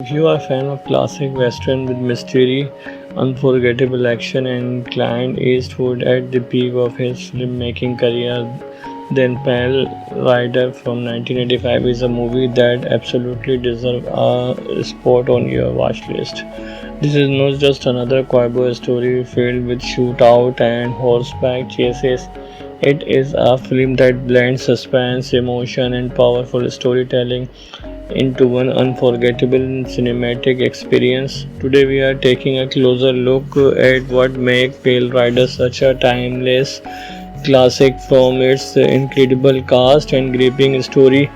If you are a fan of classic western with mystery, unforgettable action, and Clint Eastwood at the peak of his filmmaking career, then Pale Rider from 1985 is a movie that absolutely deserves a spot on your watch list. This is not just another cowboy story filled with shootout and horseback chases. It is a film that blends suspense, emotion, and powerful storytelling into one unforgettable cinematic experience. Today we are taking a closer look at what makes Pale Rider such a timeless classic, from its incredible cast and gripping story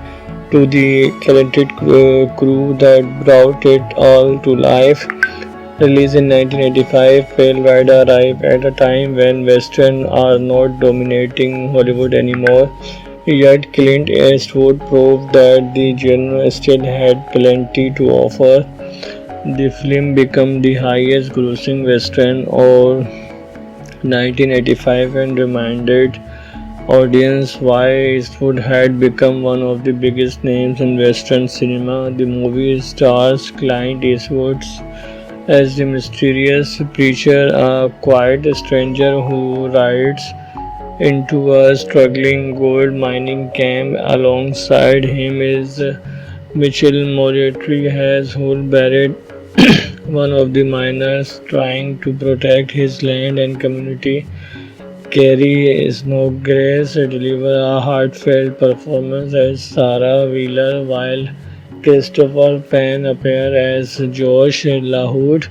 to the talented crew that brought it all to life. Released in 1985, Pale Rider arrived at a time when Western are not dominating Hollywood anymore. Yet Clint Eastwood proved that the genre still had plenty to offer. The film became the highest grossing Western of 1985 and reminded audience why Eastwood had become one of the biggest names in Western cinema. The movie stars Clint Eastwood as the mysterious preacher, a quiet stranger who rides into a struggling gold mining camp. Alongside him is Mitchell Moriarty as Hull Barrett, one of the miners trying to protect his land and community. Carrie Snodgrass delivers a heartfelt performance as Sarah Wheeler, while Christopher Penn appears as Josh LaHood,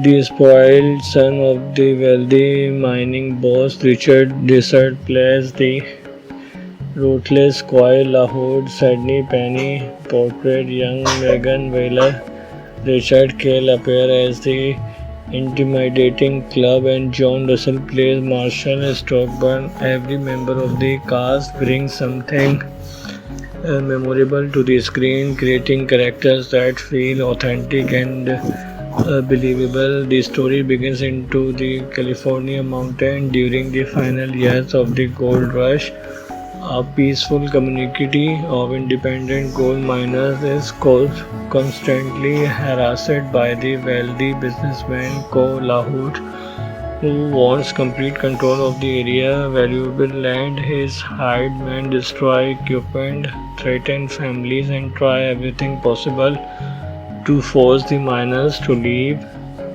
the spoiled son of the wealthy mining boss. Richard Dessert plays the ruthless Coy LaHood. Sydney Penny portrayed young Megan Wheeler. Richard Cale appears as the intimidating club, and John Russell plays Marshall Stockburn. Every member of the cast brings something memorable to the screen, creating characters that feel authentic and believable. The story begins into the California mountain during the final years of the gold rush. A peaceful community of independent gold miners is constantly harassed by the wealthy businessman Ko Lahoud, who wants complete control of the area. Valuable land. His hired men destroy equipment, threaten families, and try everything possible to force the miners to leave.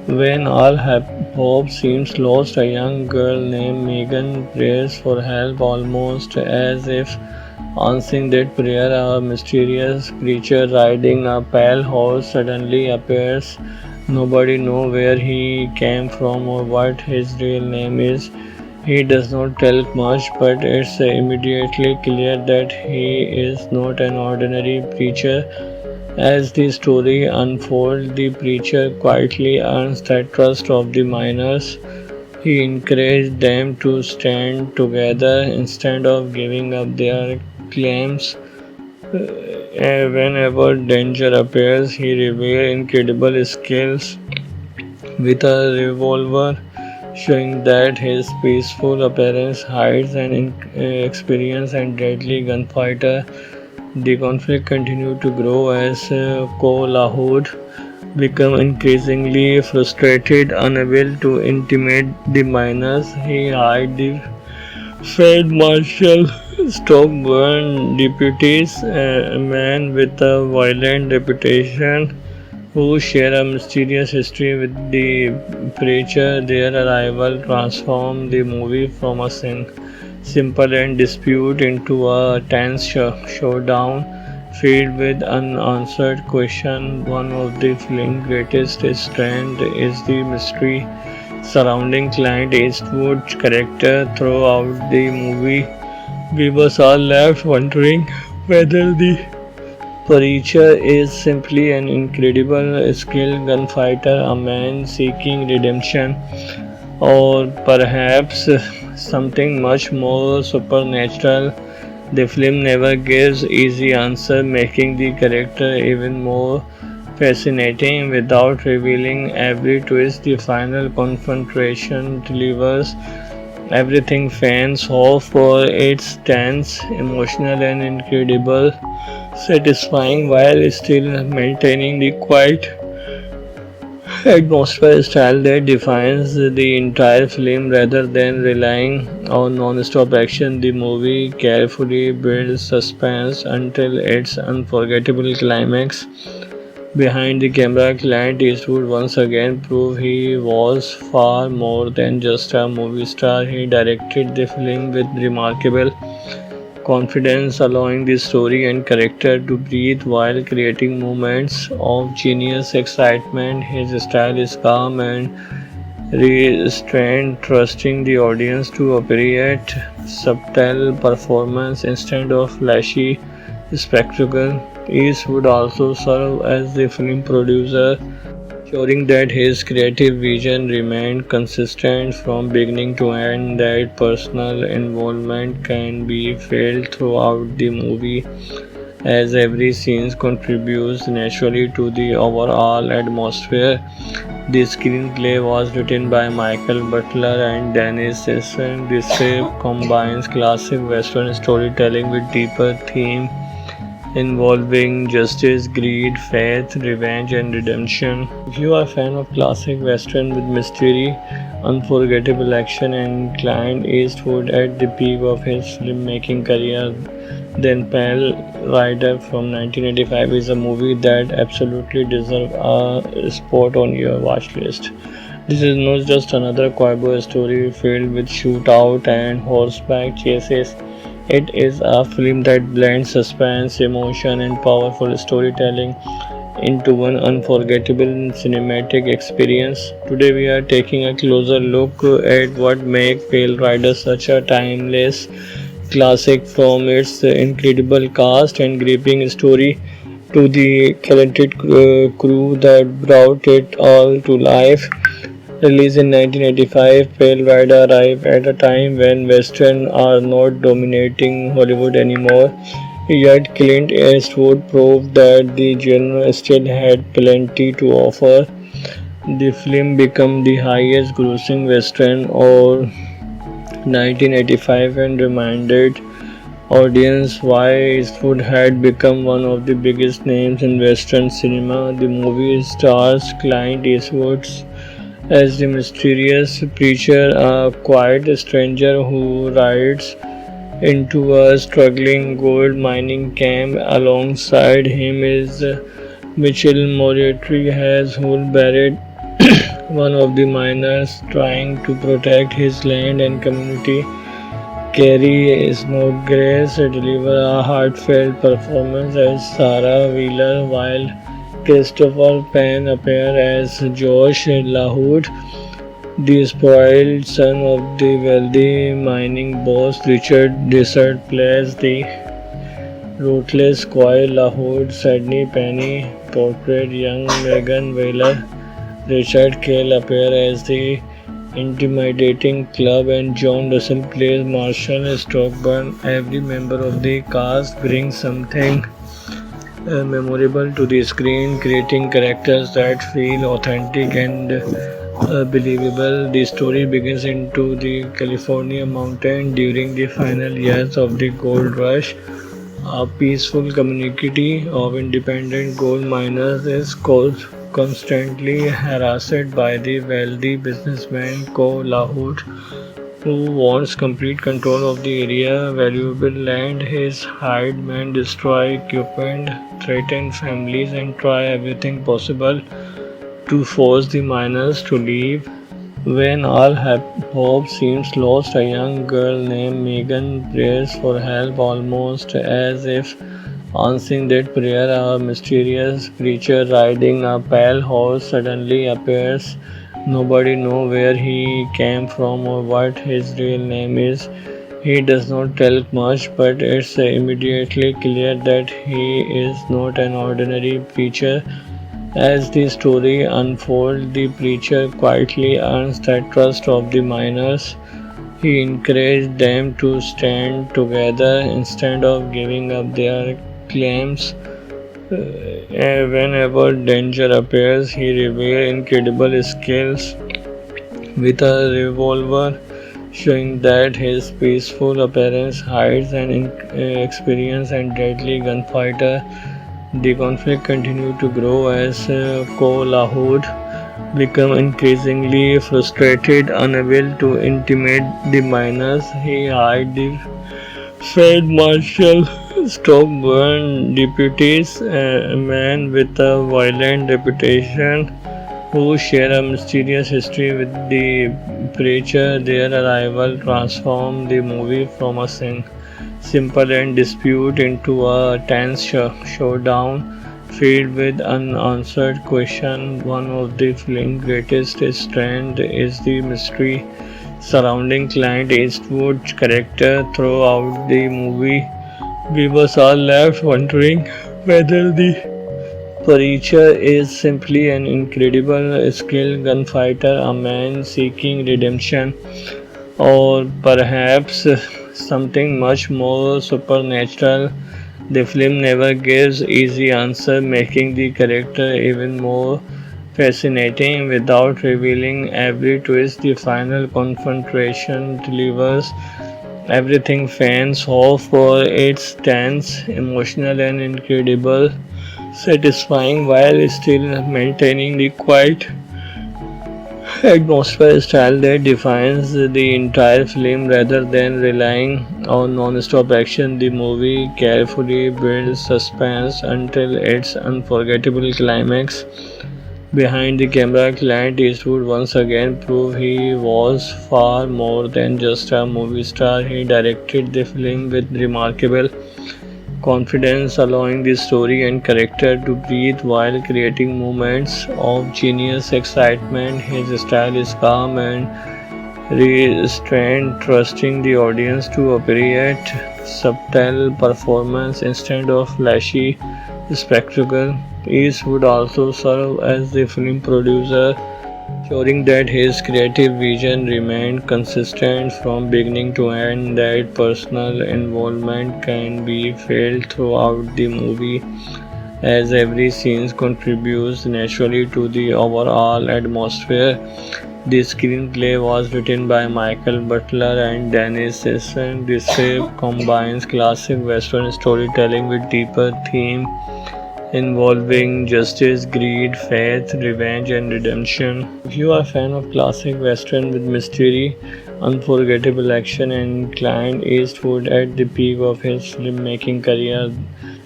When all hope seems lost, a young girl named Megan prays for help, almost as if answering that prayer. A mysterious creature riding a pale horse suddenly appears. Nobody knows where he came from or what his real name is. He does not tell much, but it's immediately clear that he is not an ordinary preacher. As the story unfolds, the preacher quietly earns the trust of the miners. He encouraged them to stand together instead of giving up their claims. Whenever danger appears, he reveals incredible skills with a revolver, showing that his peaceful appearance hides an experienced and deadly gunfighter. The conflict continued to grow as Ko Lahoud became increasingly frustrated, unable to intimidate the miners. He hired the Fed Marshal Stockburn deputies, a man with a violent reputation, who share a mysterious history with the preacher. Their arrival transformed the movie from a simple and dispute into a tense showdown filled with unanswered questions. One of the film's greatest strengths is the mystery surrounding Clint Eastwood's character. Throughout the movie, viewers are left wondering whether the preacher is simply an incredible skilled gunfighter, a man seeking redemption, or perhaps something much more supernatural. The film never gives easy answer, making the character even more fascinating without revealing every twist. The final confrontation delivers everything fans hope for. It's tense, emotional, and incredible, satisfying while still maintaining the quiet atmosphere style that defines the entire film rather than relying on non-stop action. The movie carefully builds suspense until its unforgettable climax. Behind the camera, Clint Eastwood once again proved he was far more than just a movie star. He directed the film with remarkable confidence, allowing the story and character to breathe while creating moments of genius excitement. His style is calm and restrained, trusting the audience to appreciate subtle performance instead of flashy spectacle. Eastwood also served as the film producer, ensuring that his creative vision remained consistent from beginning to end. That personal involvement can be felt throughout the movie, as every scene contributes naturally to the overall atmosphere. The screenplay was written by Michael Butler and Dennis Sisson. The script combines classic Western storytelling with deeper themes involving justice, greed, faith, revenge, and redemption. If you are a fan of classic Western with mystery, unforgettable action, and Clint Eastwood at the peak of his filmmaking career, then Pale Rider from 1985 is a movie that absolutely deserves a spot on your watch list. This is not just another cowboy story filled with shootout and horseback chases. It is a film that blends suspense, emotion, and powerful storytelling into one unforgettable cinematic experience. Today, we are taking a closer look at what makes Pale Rider such a timeless classic, from its incredible cast and gripping story to the talented crew that brought it all to life. Released in 1985, Pale Rider arrived at a time when Western are not dominating Hollywood anymore. Yet Clint Eastwood proved that the genre still had plenty to offer. The film became the highest grossing Western of 1985 and reminded audience why Eastwood had become one of the biggest names in Western cinema. The movie stars Clint Eastwood as the mysterious preacher, a quiet stranger who rides into a struggling gold mining camp. Alongside him is Mitchell Moriarty as Hull Barrett, one of the miners trying to protect his land and community. Carrie Snodgrass delivers a heartfelt performance as Sarah Wheeler, while Christopher Penn appears as Josh LaHood, the spoiled son of the wealthy mining boss. Richard Dessert plays the ruthless Coy LaHood. Sydney Penny portrayed young Megan Wheeler. Richard Cale appears as the intimidating club, and John Russell plays Marshall Stockburn. Every member of the cast brings something memorable to the screen, creating characters that feel authentic and believable. The story begins into the California mountain during the final years of the gold rush. A peaceful community of independent gold miners is constantly harassed by the wealthy businessman Co. Lahoud, who wants complete control of the area. Valuable land. His hired men destroy equipment, threaten families, and try everything possible to force the miners to leave. When all hope seems lost, a young girl named Megan prays for help, almost as if answering that prayer. A mysterious creature riding a pale horse suddenly appears. Nobody knows where he came from or what his real name is. He does not tell much, but it's immediately clear that he is not an ordinary preacher. As the story unfolds, the preacher quietly earns the trust of the miners. He encouraged them to stand together instead of giving up their claims. Whenever danger appears, he reveals incredible skills with a revolver, showing that his peaceful appearance hides an experienced and deadly gunfighter. The conflict continued to grow as Ko Lahud became increasingly frustrated, unable to intimidate the miners. He hired the Field Marshal Stockburn deputies, a man with a violent reputation who share a mysterious history with the preacher. Their arrival transformed the movie from a simple and dispute into a tense showdown filled with unanswered questions. One of the film's greatest strengths is the mystery surrounding Clint Eastwood's character throughout the movie. Viewers are left wondering whether the preacher is simply an incredible skilled gunfighter, a man seeking redemption, or perhaps something much more supernatural. The film never gives easy answer, making the character even more fascinating without revealing every twist. The final confrontation delivers everything fans hope for. It's tense, emotional, and incredible, satisfying while still maintaining the quiet atmosphere style that defines the entire film. Rather than relying on non-stop action, the movie carefully builds suspense until its unforgettable climax. Behind the camera, Clint Eastwood once again proved he was far more than just a movie star. He directed the film with remarkable confidence, allowing the story and character to breathe while creating moments of genius excitement. His style is calm and restrained, trusting the audience to appreciate subtle performance instead of flashy spectacle. Eastwood also served as the film producer, ensuring that his creative vision remained consistent from beginning to end. That personal involvement can be felt throughout the movie, as every scene contributes naturally to the overall atmosphere. The screenplay was written by Michael Butler and Dennis Sisson. The script combines classic Western storytelling with deeper themes involving justice, greed, faith, revenge, and redemption. If you are a fan of classic Western with mystery, unforgettable action, and Clint Eastwood at the peak of his filmmaking career,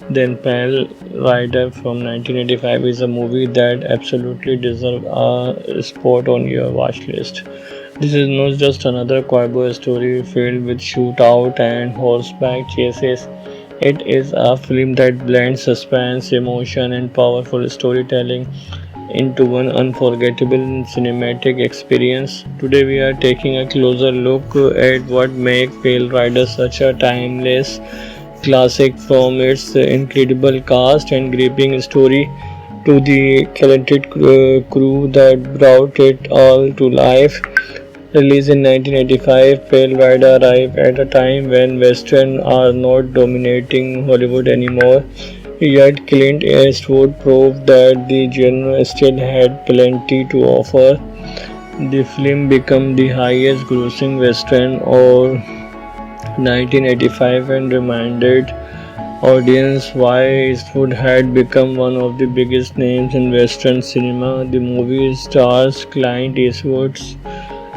then Pale Rider from 1985 is a movie that absolutely deserves a spot on your watch list. This is not just another cowboy story filled with shootout and horseback chases. It is a film that blends suspense, emotion, and powerful storytelling into one unforgettable cinematic experience. Today, we are taking a closer look at what makes Pale Rider such a timeless classic, from its incredible cast and gripping story to the talented crew that brought it all to life. Released in 1985, Pale Rider arrived at a time when Western are not dominating Hollywood anymore. Yet Clint Eastwood proved that the genre still had plenty to offer. The film became the highest grossing Western of 1985 and reminded audience why Eastwood had become one of the biggest names in Western cinema. The movie stars Clint Eastwood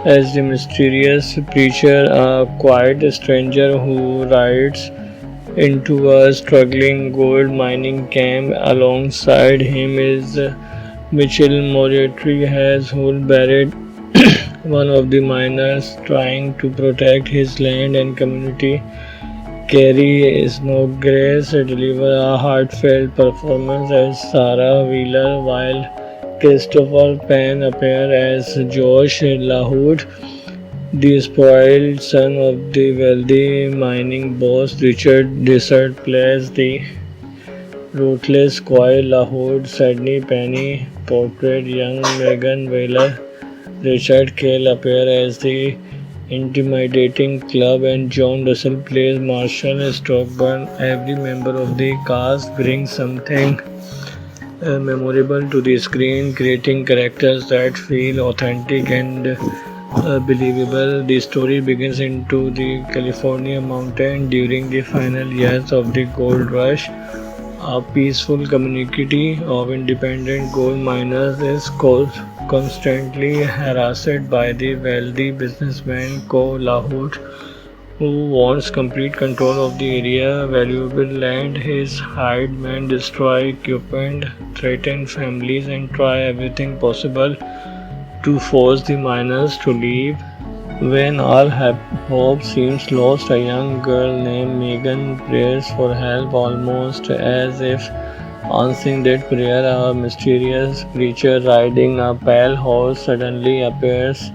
as the mysterious preacher, a quiet stranger who rides into a struggling gold mining camp. Alongside him is Mitchell Moriarty as Hull Barrett, one of the miners trying to protect his land and community. Carrie Snodgrass delivers a heartfelt performance as Sarah Wheeler, while Christopher Penn appears as Josh Lahoud, the spoiled son of the wealthy mining boss. Richard Dessert plays the ruthless Coy Lahoud. Sydney Penny portrayed young Megan Wheeler. Richard Cale appears as the intimidating club, and John Russell plays Marshall Stockburn. Every member of the cast brings something memorable to the screen, creating characters that feel authentic and believable. The story begins into the California mountain during the final years of the gold rush. A peaceful community of independent gold miners is constantly harassed by the wealthy businessman Ko Lahut, who wants complete control of the area, valuable land. His hired men destroy equipment, threaten families, and try everything possible to force the miners to leave. When all hope seems lost, a young girl named Megan prays for help, almost as if answering that prayer. A mysterious creature riding a pale horse suddenly appears.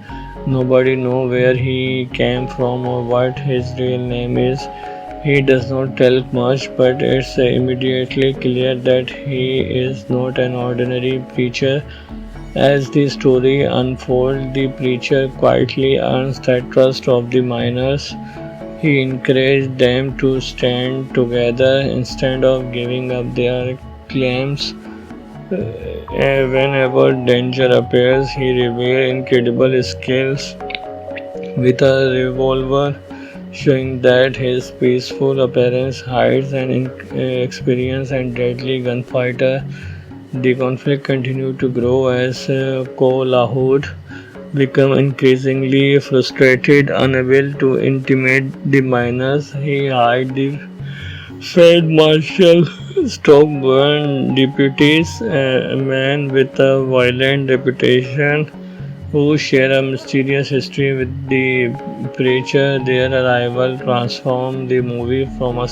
Nobody knows where he came from or what his real name is. He does not tell much, but it's immediately clear that he is not an ordinary preacher. As the story unfolds, the preacher quietly earns the trust of the miners. He encouraged them to stand together instead of giving up their claims. Whenever danger appears, he reveals incredible skills with a revolver, showing that his peaceful appearance hides an experienced and deadly gunfighter. The conflict continued to grow as Ko Lahud became increasingly frustrated, unable to intimidate the miners. He hired the Field Marshal Stockburn deputies, a man with a violent reputation, who share a mysterious history with the preacher. Their arrival transformed the movie from a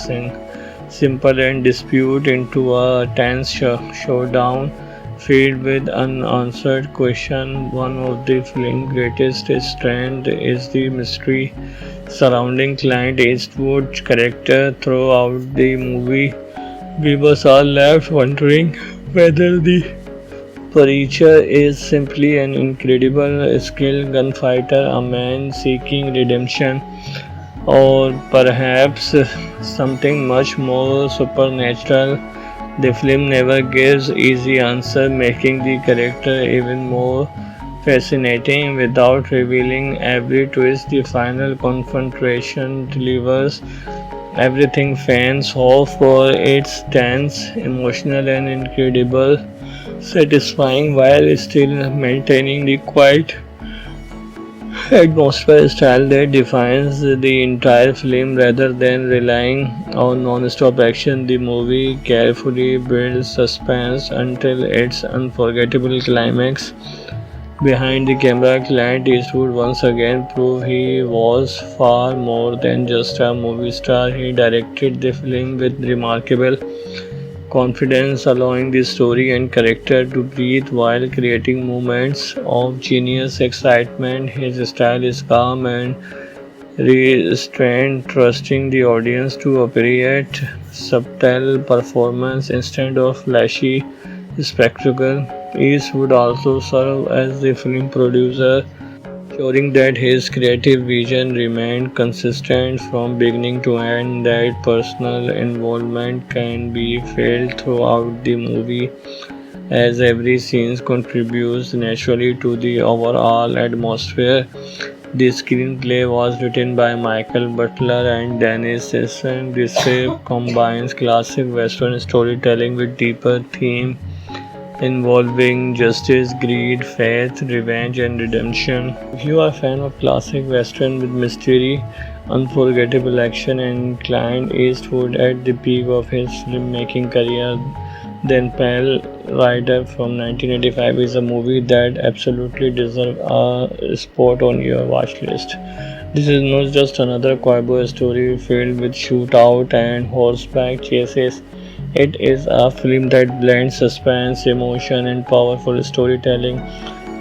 simple and dispute into a tense showdown filled with unanswered questions. One of the film's greatest strengths is the mystery surrounding Clint Eastwood's character throughout the movie. Viewers are left wondering whether the preacher is simply an incredible skilled gunfighter, a man seeking redemption, or perhaps something much more supernatural. The film never gives easy answer, making the character even more fascinating without revealing every twist. The final confrontation delivers everything fans hope for. It's tense, emotional, and incredible, satisfying while still maintaining the quiet atmosphere style that defines the entire film. Rather than relying on non-stop action, the movie carefully builds suspense until its unforgettable climax. Behind the camera, Clint Eastwood once again proved he was far more than just a movie star. He directed the film with remarkable confidence, allowing the story and character to breathe while creating moments of genius excitement. His style is calm and restrained, trusting the audience to appreciate subtle performance instead of flashy spectacle. Eastwood also served as the film producer, ensuring that his creative vision remained consistent from beginning to end. That personal involvement can be felt throughout the movie, as every scene contributes naturally to the overall atmosphere. The screenplay was written by Michael Butler and Dennis Sisson. The script combines classic Western storytelling with deeper themes involving justice, greed, faith, revenge, and redemption. If you are a fan of classic Western with mystery, unforgettable action, and Clint Eastwood at the peak of his filmmaking career, then Pale Rider from 1985 is a movie that absolutely deserves a spot on your watch list. This is not just another cowboy story filled with shootout and horseback chases. It is a film that blends suspense, emotion, and powerful storytelling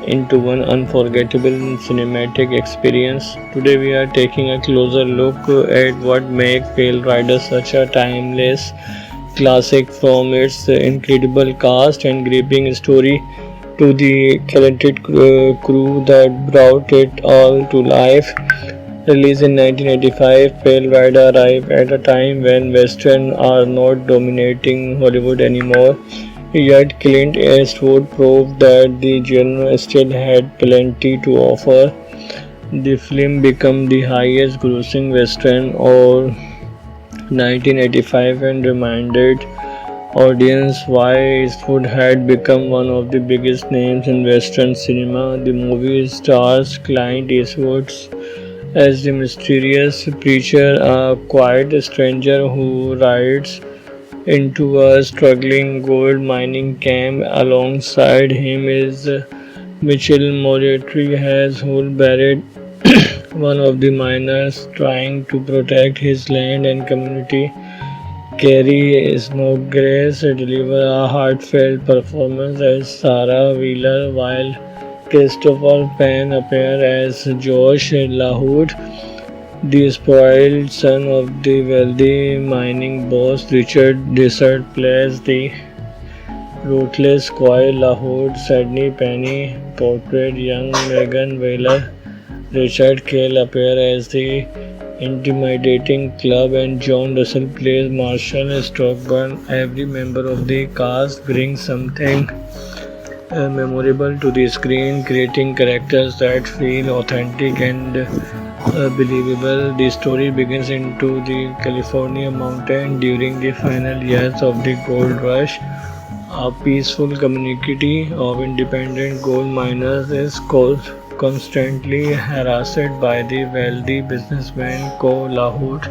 into one unforgettable cinematic experience. Today, we are taking a closer look at what makes Pale Rider such a timeless classic, from its incredible cast and gripping story to the talented crew that brought it all to life. Released in 1985, Pale Rider arrived at a time when Western are not dominating Hollywood anymore. Yet Clint Eastwood proved that the genre still had plenty to offer. The film became the highest grossing western of 1985 and reminded audience why Eastwood had become one of the biggest names in western cinema. The movie stars Clint Eastwood as the mysterious preacher, a quiet stranger who rides into a struggling gold mining camp. Alongside him is Mitchell Moriarty as Hull Barrett, one of the miners trying to protect his land and community. Carrie Snodgrass delivers a heartfelt performance as Sarah Wheeler, while Christopher Penn appears as Josh LaHood, the spoiled son of the wealthy mining boss. Richard Dessert plays the ruthless Coy LaHood. Sydney Penny portrayed young Megan Wheeler. Richard Cale appears as the intimidating club, and John Russell plays Marshall Stockburn. Every member of the cast brings something memorable to the screen, creating characters that feel authentic and believable. The story begins into the California mountain during the final years of the gold rush. A peaceful community of independent gold miners is constantly harassed by the wealthy businessman Ko Lahut,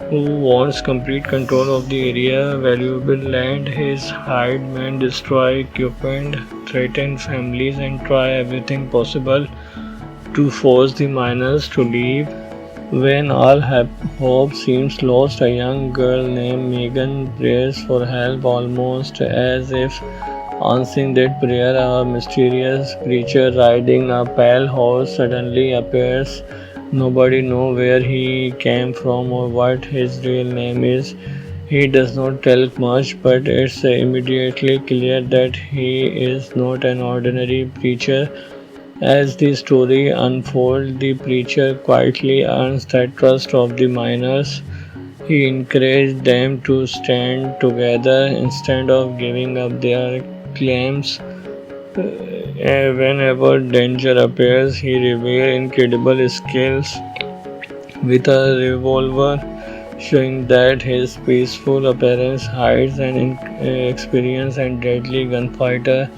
who wants complete control of the area. Valuable land, his hired men destroy equipment, threaten families, and try everything possible to force the miners to leave. When all hope seems lost, a young girl named Megan prays for help, almost as if answering that prayer. A mysterious creature riding a pale horse suddenly appears. Nobody knows where he came from or what his real name is. He does not tell much, but it's immediately clear that he is not an ordinary preacher. As the story unfolds, the preacher quietly earns the trust of the miners. He encourages them to stand together instead of giving up their claims. Whenever danger appears, he reveals incredible skills with a revolver, showing that his peaceful appearance hides an experienced and deadly gunfighter.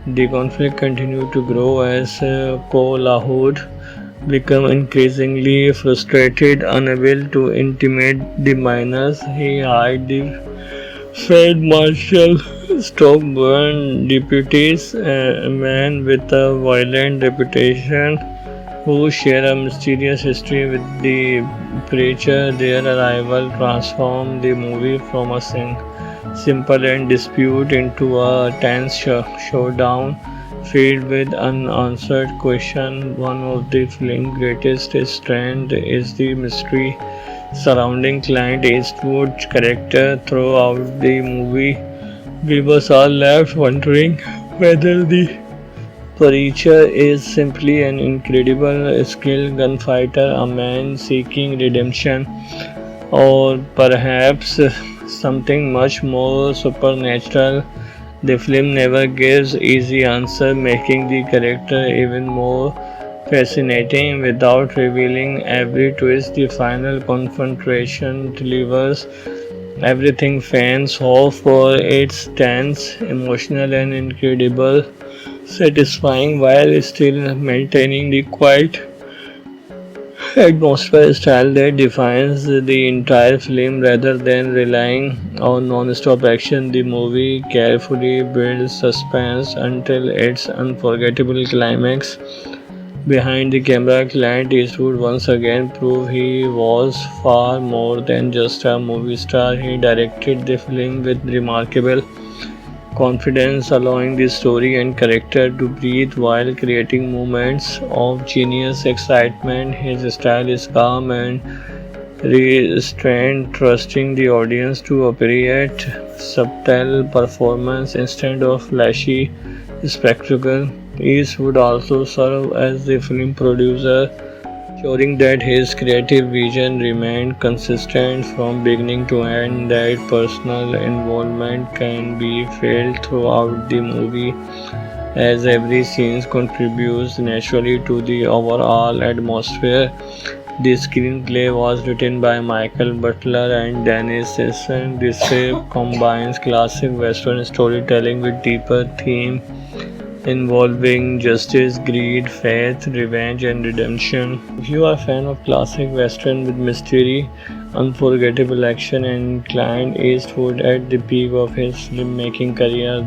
The conflict continued to grow as Ko Lahud became increasingly frustrated, unable to intimidate the miners. He hired the Fed Marshal Stockburn deputies, a man with a violent reputation, who share a mysterious history with the preacher. Their arrival transformed the movie from a simple and dispute into a tense showdown filled with unanswered questions. One of the film's greatest strengths is the mystery surrounding Clint Eastwood's character. Throughout the movie, viewers are left wondering whether the preacher is simply an incredible skilled gunfighter, a man seeking redemption, or perhaps something much more supernatural. The film never gives easy answer, making the character even more fascinating without revealing every twist. The final confrontation delivers everything fans hope for. It's tense, emotional, and incredible satisfying while still maintaining the quiet atmosphere style that defines the entire film. Rather than relying on non-stop action, the movie carefully builds suspense until its unforgettable climax. Behind the camera, Clint Eastwood once again proved he was far more than just a movie star. He directed the film with remarkable confidence, allowing the story and character to breathe while creating moments of genius excitement. His style is calm and restrained, trusting the audience to appreciate subtle performance instead of flashy spectacle. Eastwood also served as the film producer, ensuring that his creative vision remained consistent from beginning to end. That personal involvement can be felt throughout the movie, as every scene contributes naturally to the overall atmosphere. The screenplay was written by Michael Butler and Dennis Sisson. This combines classic Western storytelling with deeper themes involving justice, greed, faith, revenge, and redemption. If you are a fan of classic Western with mystery, unforgettable action, and Clint Eastwood at the peak of his filmmaking career,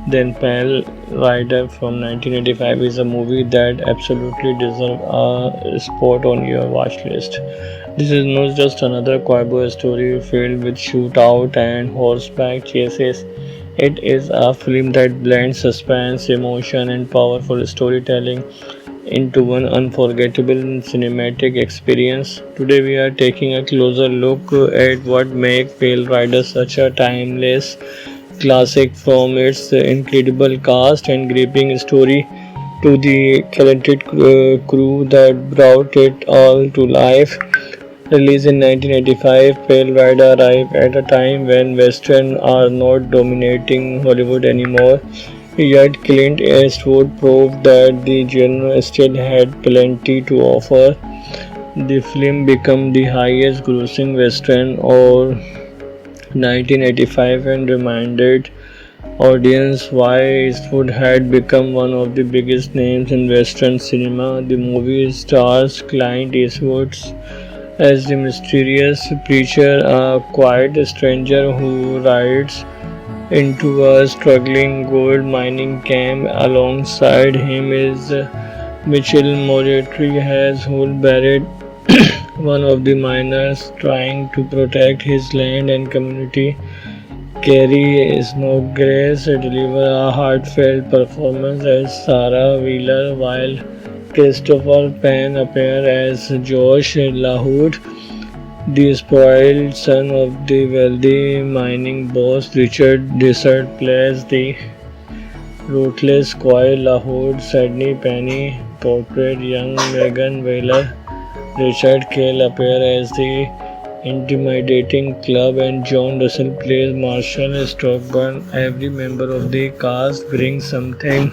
then Pale Rider from 1985 is a movie that absolutely deserves a spot on your watch list. This is not just another cowboy story filled with shootout and horseback chases. It is a film that blends suspense, emotion, and powerful storytelling into one unforgettable cinematic experience. Today, we are taking a closer look at what makes Pale Rider such a timeless classic, from its incredible cast and gripping story to the talented crew that brought it all to life. Released in 1985, Pale Rider arrived at a time when Western are not dominating Hollywood anymore. Yet Clint Eastwood proved that the genre still had plenty to offer. The film became the highest grossing Western of 1985 and reminded audience why Eastwood had become one of the biggest names in Western cinema. The movie stars Clint Eastwood as the mysterious preacher, a quiet stranger who rides into a struggling gold mining camp. Alongside him is Mitchell Moriarty as Hull Barrett, one of the miners trying to protect his land and community. Carrie Snodgrass delivers a heartfelt performance as Sarah Wheeler, while Christopher Penn appears as Josh LaHood, the spoiled son of the wealthy mining boss. Richard Dessert plays the ruthless Coy LaHood. Sydney Penny portrayed young Megan Wheeler. Richard Cale appears as the intimidating club, and John Russell plays Marshall Stockburn. Every member of the cast brings something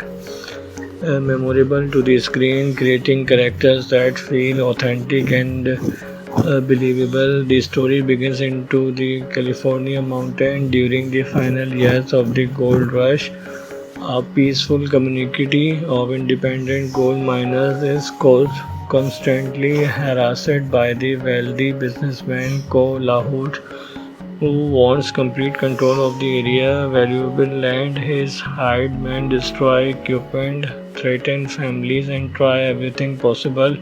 memorable to the screen, creating characters that feel authentic and believable. The story begins into the California mountain during the final years of the gold rush. A peaceful community of independent gold miners is constantly harassed by the wealthy businessman Ko Lahoud, who wants complete control of the area. Valuable land. His hired men destroy equipment, threaten families, and try everything possible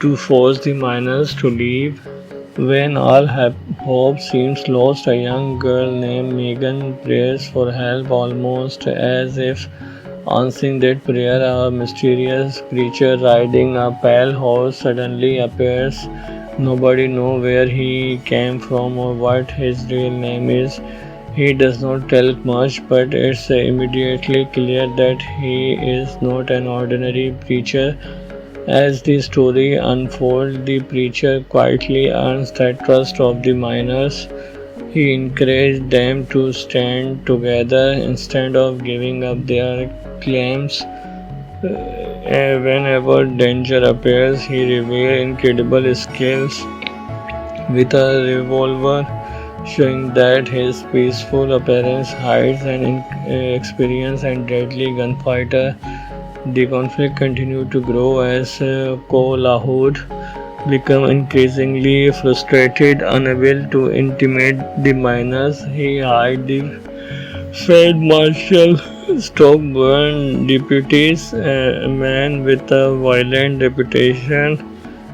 to force the miners to leave. When all hope seems lost, a young girl named Megan prays for help, almost as if answering that prayer. A mysterious creature riding a pale horse suddenly appears. Nobody knows where he came from or what his real name is. He does not tell much, but it's immediately clear that he is not an ordinary preacher. As the story unfolds, the preacher quietly earns the trust of the miners. He encouraged them to stand together instead of giving up their claims. Whenever danger appears, he reveals incredible skills with a revolver, showing that his peaceful appearance hides an experienced and deadly gunfighter. The conflict continued to grow as Ko Lahoud became increasingly frustrated, unable to intimidate the miners. He hired the Fed Marshal Stockburn deputies, a man with a violent reputation,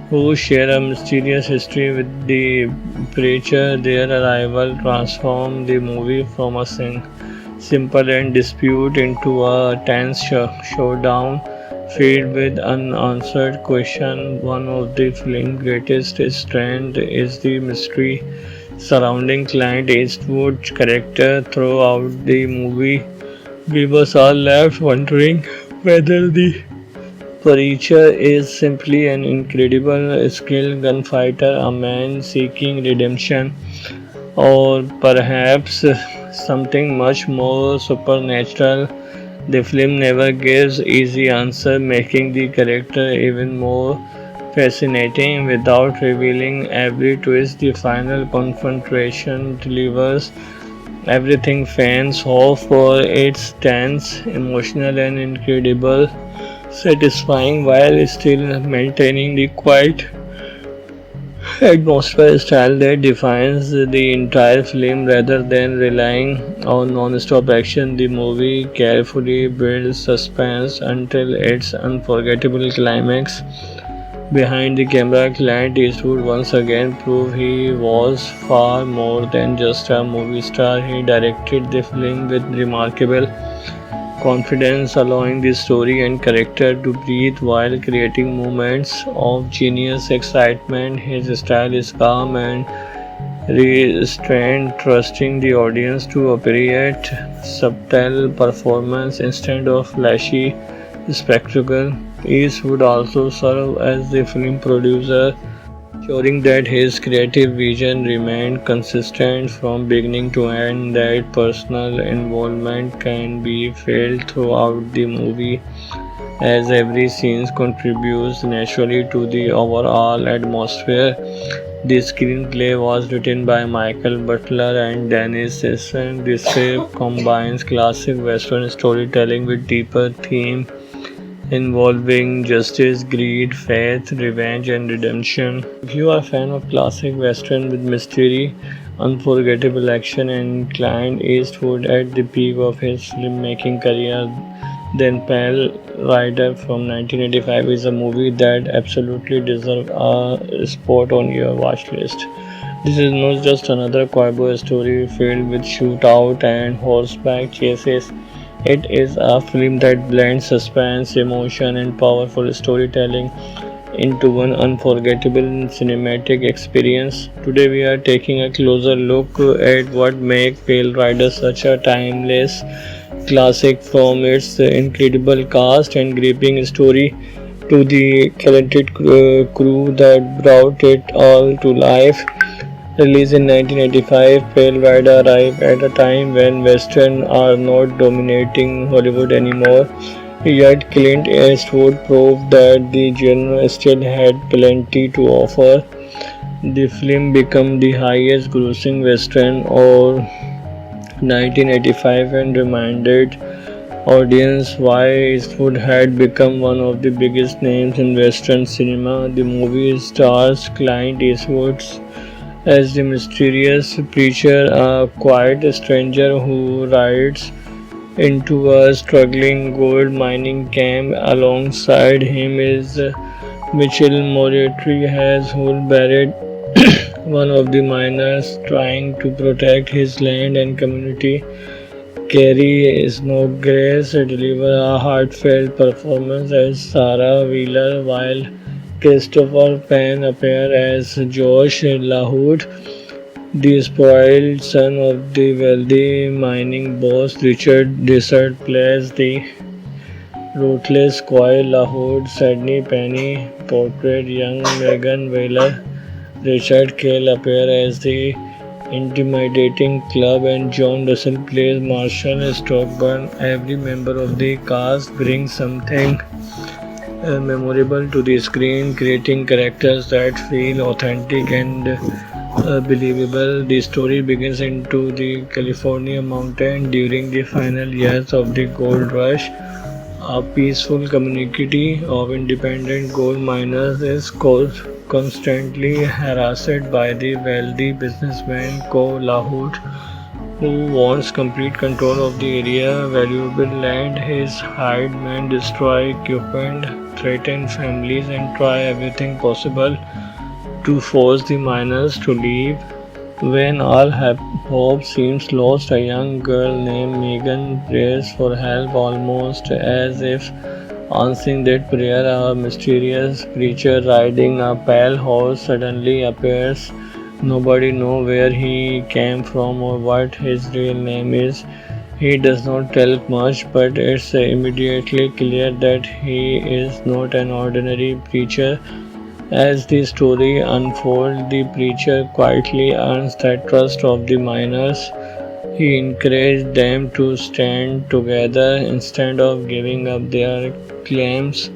who share a mysterious history with the preacher. Their arrival transformed the movie from a simple and dispute into a tense showdown filled with unanswered questions. One of the film's greatest strengths is the mystery surrounding Clint Eastwood's character. Throughout the movie, viewers are left wondering whether the preacher is simply an incredible skilled gunfighter, a man seeking redemption, or perhaps something much more supernatural. The film never gives easy answer, making the character even more fascinating without revealing every twist. The final confrontation delivers everything fans hope for. It's tense, emotional, and incredible, satisfying while still maintaining the quiet atmosphere style that defines the entire film rather than relying on non-stop action. The movie carefully builds suspense until its unforgettable climax. Behind the camera, Clint Eastwood once again proved he was far more than just a movie star. He directed the film with remarkable confidence, allowing the story and character to breathe while creating moments of genius excitement. His style is calm and restrained, trusting the audience to appreciate subtle performance instead of flashy spectacle. Eastwood also served as the film producer, ensuring that his creative vision remained consistent from beginning to end. That personal involvement can be felt throughout the movie, as every scene contributes naturally to the overall atmosphere. The screenplay was written by Michael Butler and Dennis Sisson. This script combines classic Western storytelling with deeper themes involving justice, greed, faith, revenge, and redemption. If you are a fan of classic Western with mystery, unforgettable action, and Clint Eastwood at the peak of his filmmaking career, then Pale Rider from 1985 is a movie that absolutely deserves a spot on your watch list. This is not just another cowboy story filled with shootout and horseback chases. It is a film that blends suspense, emotion, and powerful storytelling into one unforgettable cinematic experience. Today, we are taking a closer look at what makes Pale Rider such a timeless classic, from its incredible cast and gripping story to the talented crew that brought it all to life. Released in 1985, Pale Rider arrived at a time when Western are not dominating Hollywood anymore. Yet Clint Eastwood proved that the genre still had plenty to offer. The film became the highest grossing Western of 1985 and reminded audience why Eastwood had become one of the biggest names in Western cinema. The movie stars Clint Eastwood as the mysterious preacher, a quiet stranger who rides into a struggling gold mining camp. Alongside him is Mitchell Moriarty as Hull Barrett, one of the miners trying to protect his land and community. Carrie Snodgrass delivers a heartfelt performance as Sarah Wheeler, while Christopher Penn appears as Josh LaHood, the spoiled son of the wealthy mining boss. Richard Dessert plays the ruthless Coy LaHood. Sydney Penny portrayed young Megan Wheeler. Richard Cale appears as the intimidating club, and John Russell plays Marshall Stockburn. Every member of the cast brings something memorable to the screen, creating characters that feel authentic and believable. The story begins into the California mountain during the final years of the gold rush. A peaceful community of independent gold miners is constantly harassed by the wealthy businessman Ko Lahoud, who wants complete control of the area. Valuable land. His hired men destroy equipment, threaten families, and try everything possible to force the miners to leave. When all hope seems lost, a young girl named Megan prays for help, almost as if answering that prayer. A mysterious creature riding a pale horse suddenly appears. Nobody knows where he came from or what his real name is. He does not tell much, but it's immediately clear that he is not an ordinary preacher. As the story unfolds, the preacher quietly earns the trust of the miners, He encouraged them to stand together instead of giving up their claims.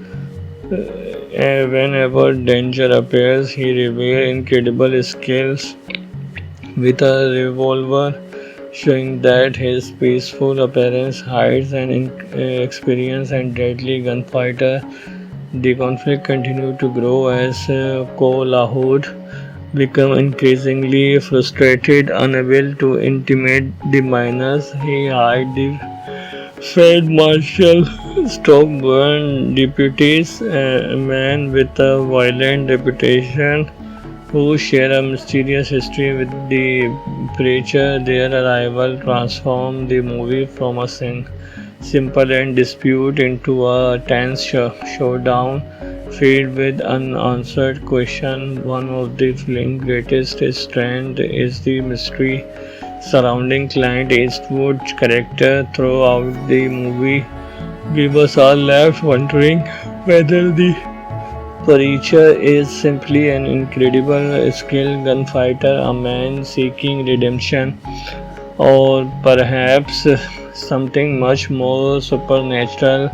Whenever danger appears, he revealed incredible skills with a revolver, showing that his peaceful appearance hides an experienced and deadly gunfighter. The conflict continued to grow as Lahud became increasingly frustrated, unable to intimidate the miners. He hired the Field Marshal Stockburn deputies, a man with a violent reputation who share a mysterious history with the preacher. Their arrival transformed the movie from a simple and dispute into a tense showdown filled with unanswered questions. One of the film's greatest strengths is the mystery surrounding Clint Eastwood's character throughout the movie. Viewers are left wondering whether the preacher is simply an incredible skilled gunfighter, a man seeking redemption, or perhaps something much more supernatural.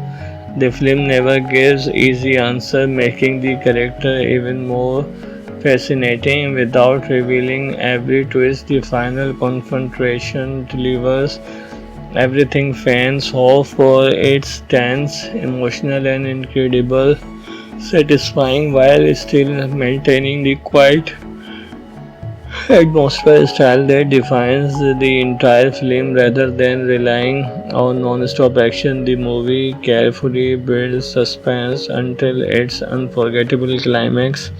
The film never gives easy answer, making the character even more fascinating without revealing every twist. The final confrontation delivers everything fans hope for. It's tense, emotional, and incredible satisfying while still maintaining the quiet atmosphere style that defines the entire film rather than relying on non-stop action. The movie carefully builds suspense until its unforgettable climax.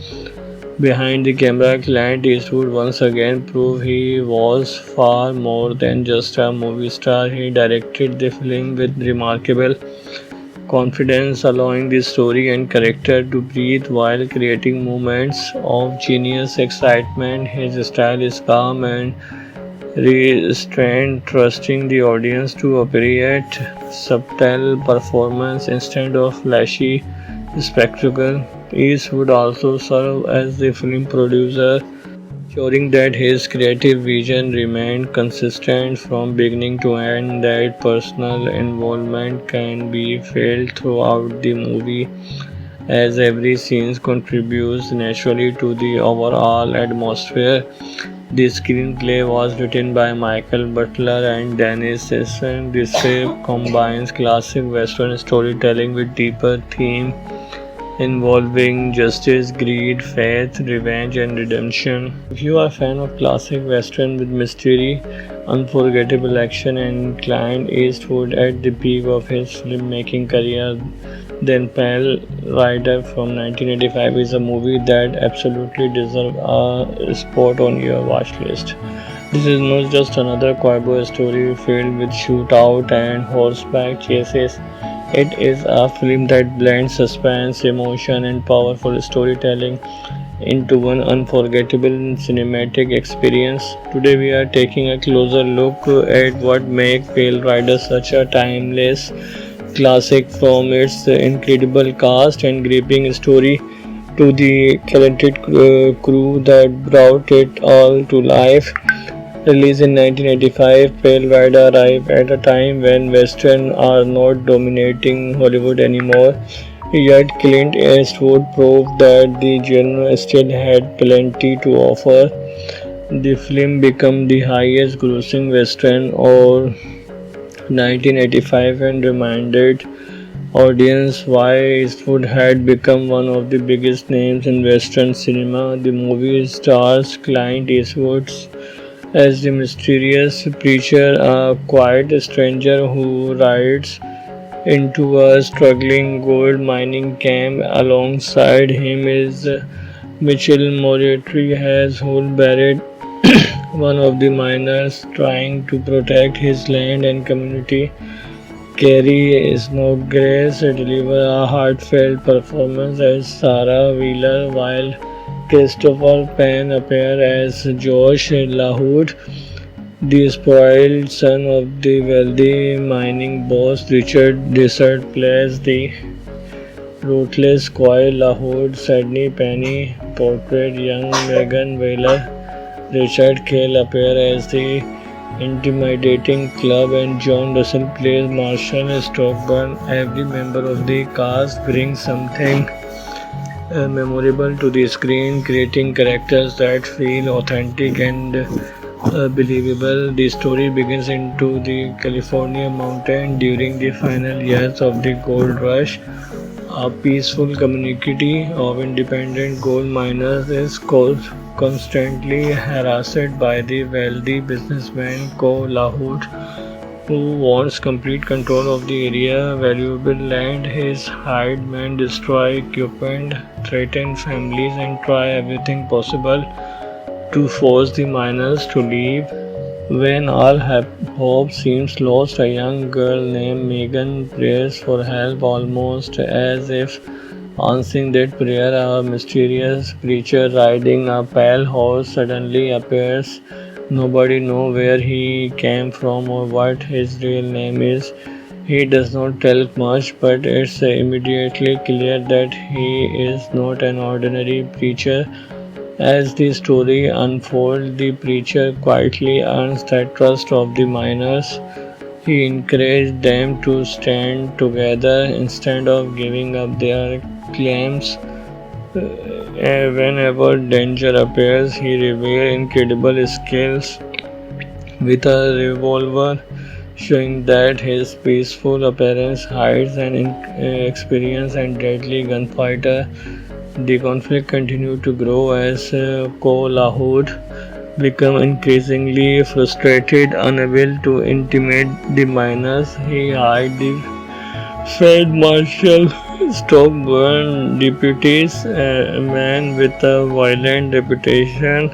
Behind the camera, Clint Eastwood once again proved he was far more than just a movie star. He directed the film with remarkable confidence, allowing the story and character to breathe while creating moments of genius excitement. His style is calm and restrained, trusting the audience to appreciate subtle performance instead of flashy spectacle. Eastwood also served as the film producer, ensuring that his creative vision remained consistent from beginning to end. That personal involvement can be felt throughout the movie, as every scene contributes naturally to the overall atmosphere. The screenplay was written by Michael Butler and Dennis Sisson. The script combines classic Western storytelling with deeper themes involving justice, greed, faith, revenge, and redemption. If you are a fan of classic Western with mystery, unforgettable action, and Clint Eastwood at the peak of his filmmaking career, then Pale Rider from 1985 is a movie that absolutely deserves a spot on your watch list. This is not just another cowboy story filled with shootout and horseback chases. It is a film that blends suspense, emotion, and powerful storytelling into one unforgettable cinematic experience. Today, we are taking a closer look at what makes Pale Rider such a timeless classic, from its incredible cast and gripping story to the talented crew that brought it all to life. Released in 1985, Pale Rider arrived at a time when Western are not dominating Hollywood anymore. Yet Clint Eastwood proved that the genre still had plenty to offer. The film became the highest grossing Western of 1985 and reminded audience why Eastwood had become one of the biggest names in Western cinema. The movie stars Clint Eastwood as the mysterious preacher, a quiet stranger who rides into a struggling gold mining camp. Alongside him is Mitchell Moriarty as Hull Barrett, one of the miners trying to protect his land and community. Carrie Snodgrass delivers a heartfelt performance as Sarah Wheeler, while Christopher Penn appears as Josh Lahoud, the spoiled son of the wealthy mining boss. Richard Dessert plays the ruthless Coy Lahoud. Sydney Penny portrayed young Megan Wheeler. Richard Cale appears as the intimidating club, and John Russell plays Marshall Stockburn. Every member of the cast brings something memorable to the screen, creating characters that feel authentic and believable. The story begins into the California mountain during the final years of the gold rush. A peaceful community of independent gold miners is constantly harassed by the wealthy businessman Ko Lahut, who wants complete control of the area, valuable land. His hired men destroy equipment, threaten families, and try everything possible to force the miners to leave. When all hope seems lost, a young girl named Megan prays for help, almost as if answering that prayer. A mysterious creature riding a pale horse suddenly appears. Nobody knows where he came from or what his real name is. He does not tell much, but it's immediately clear that he is not an ordinary preacher. As the story unfolds, the preacher quietly earns the trust of the miners. He encouraged them to stand together instead of giving up their claims. Whenever danger appears, he reveals incredible skills with a revolver, showing that his peaceful appearance hides an experienced and deadly gunfighter. The conflict continued to grow as Ko Lahud became increasingly frustrated, unable to intimidate the miners. He hired the Fed Marshal Stockburn deputies, a man with a violent reputation,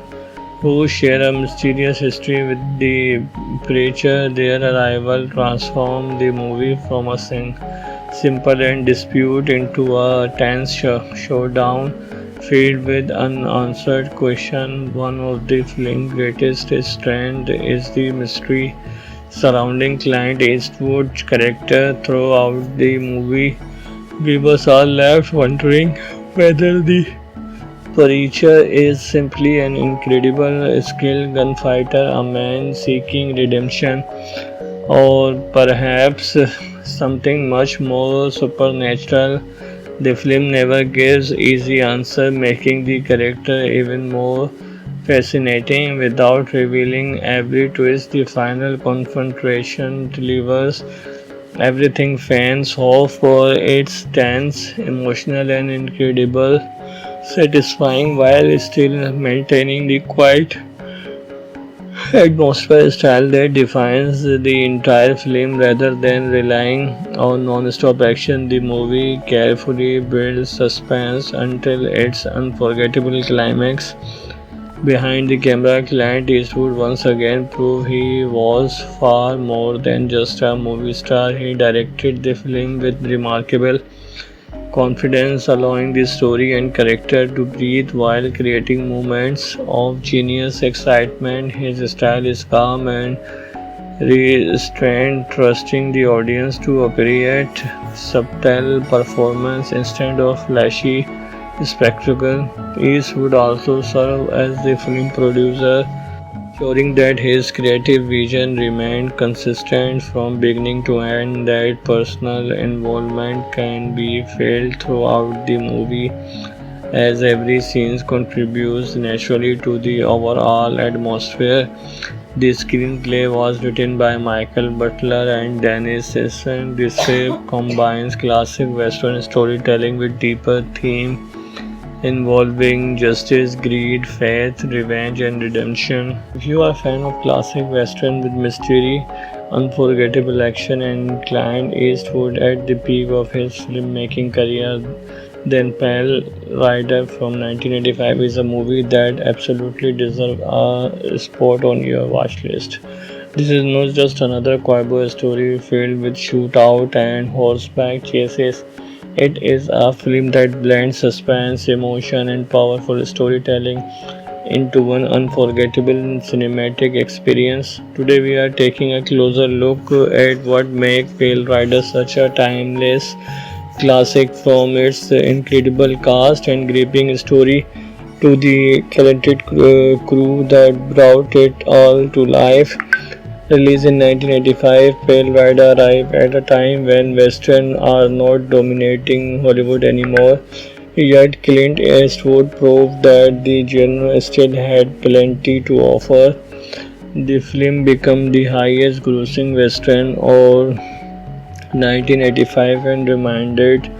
who share a mysterious history with the preacher. Their arrival transformed the movie from a simple and dispute into a tense showdown filled with unanswered questions. One of the film's greatest strengths is the mystery surrounding Clint Eastwood's character. Throughout the movie, viewers are left wondering whether the preacher is simply an incredible skilled gunfighter, a man seeking redemption, or perhaps something much more supernatural. The film never gives easy answer, making the character even more fascinating without revealing every twist. The final confrontation delivers everything fans hope for. It's tense, emotional, and incredible, satisfying while still maintaining the quiet atmosphere style that defines the entire film. Rather than relying on non-stop action, the movie carefully builds suspense until its unforgettable climax. Behind the camera, Clint Eastwood once again proved he was far more than just a movie star. He directed the film with remarkable confidence, allowing the story and character to breathe while creating moments of genius excitement. His style is calm and restrained, trusting the audience to appreciate subtle performance instead of flashy spectacle. Eastwood also served as the film producer, ensuring that his creative vision remained consistent from beginning to end. That personal involvement can be felt throughout the movie, as every scene contributes naturally to the overall atmosphere. The screenplay was written by Michael Butler and Dennis Sisson. This script combines classic Western storytelling with deeper themes involving justice, greed, faith, revenge, and redemption. If you are a fan of classic Western with mystery, unforgettable action, and Clint Eastwood at the peak of his filmmaking career, then Pale Rider from 1985 is a movie that absolutely deserves a spot on your watch list. This is not just another cowboy story filled with shootout and horseback chases. It is a film that blends suspense, emotion, and powerful storytelling into one unforgettable cinematic experience. Today, we are taking a closer look at what makes Pale Rider such a timeless classic, from its incredible cast and gripping story to the talented crew that brought it all to life. Released in 1985, Pale Rider arrived at a time when Western are not dominating Hollywood anymore. Yet Clint Eastwood proved that the genre still had plenty to offer. The film became the highest grossing Western of 1985 and reminded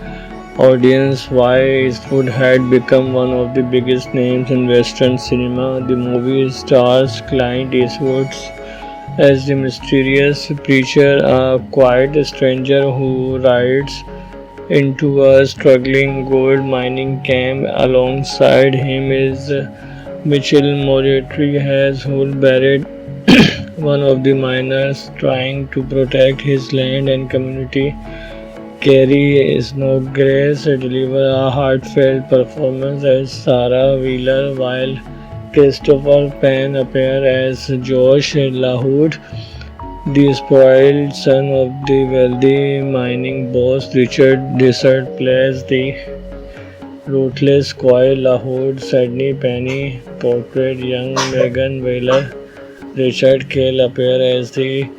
audience why Eastwood had become one of the biggest names in Western cinema. The movie stars Clint Eastwood as the mysterious preacher, a quiet stranger who rides into a struggling gold mining camp. Alongside him is Mitchell Moriarty as Hull Barrett, one of the miners trying to protect his land and community. Carrie Snodgrass delivers a heartfelt performance as Sarah Wheeler, while Christopher Penn appears as Josh LaHood, the spoiled son of the wealthy mining boss. Richard Dessert plays the ruthless Coy LaHood. Sydney Penny portrayed young Megan Wheeler. Richard Cale appears as the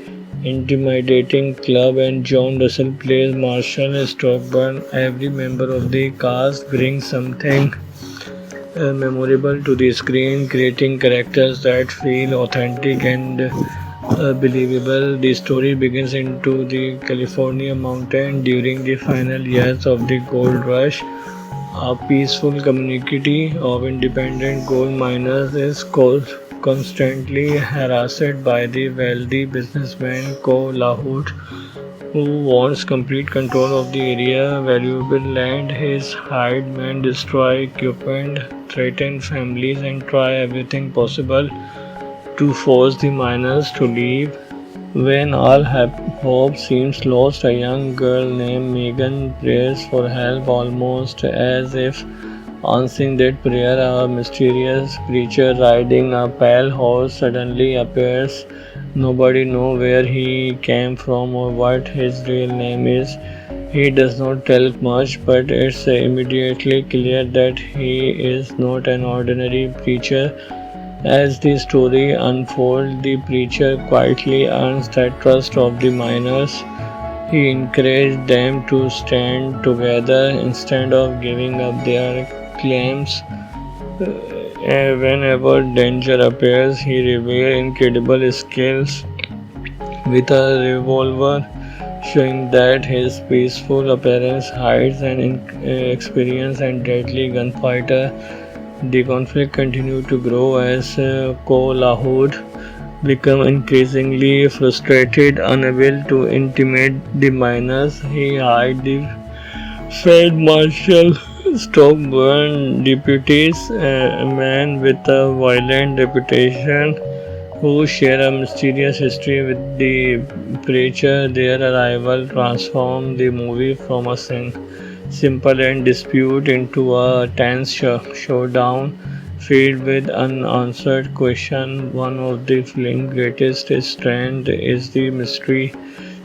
intimidating club, and John Russell plays Marshall Stockburn. Every member of the cast brings something memorable to the screen, creating characters that feel authentic and believable. The story begins into the California mountain during the final years of the gold rush. A peaceful community of independent gold miners is constantly harassed by the wealthy businessman Ko Lahut, who wants complete control of the area. Valuable land. His hired men destroy equipment, threaten families, and try everything possible to force the miners to leave. When all hope seems lost, a young girl named Megan prays for help, almost as if answering that prayer. A mysterious creature riding a pale horse suddenly appears. Nobody knows where he came from or what his real name is. He does not tell much, but it's immediately clear that he is not an ordinary preacher. As the story unfolds, the preacher quietly earns the trust of the miners. He encouraged them to stand together instead of giving up their claims. Whenever danger appears, he reveals incredible skills with a revolver, showing that his peaceful appearance hides an experienced and deadly gunfighter. The conflict continued to grow as Ko Lahud became increasingly frustrated, unable to intimidate the miners. He hired the Fed Marshal Stockburn deputies, a man with a violent reputation, who share a mysterious history with the preacher. Their arrival transformed the movie from a simple and dispute into a tense showdown filled with unanswered questions. One of the film's greatest strengths is the mystery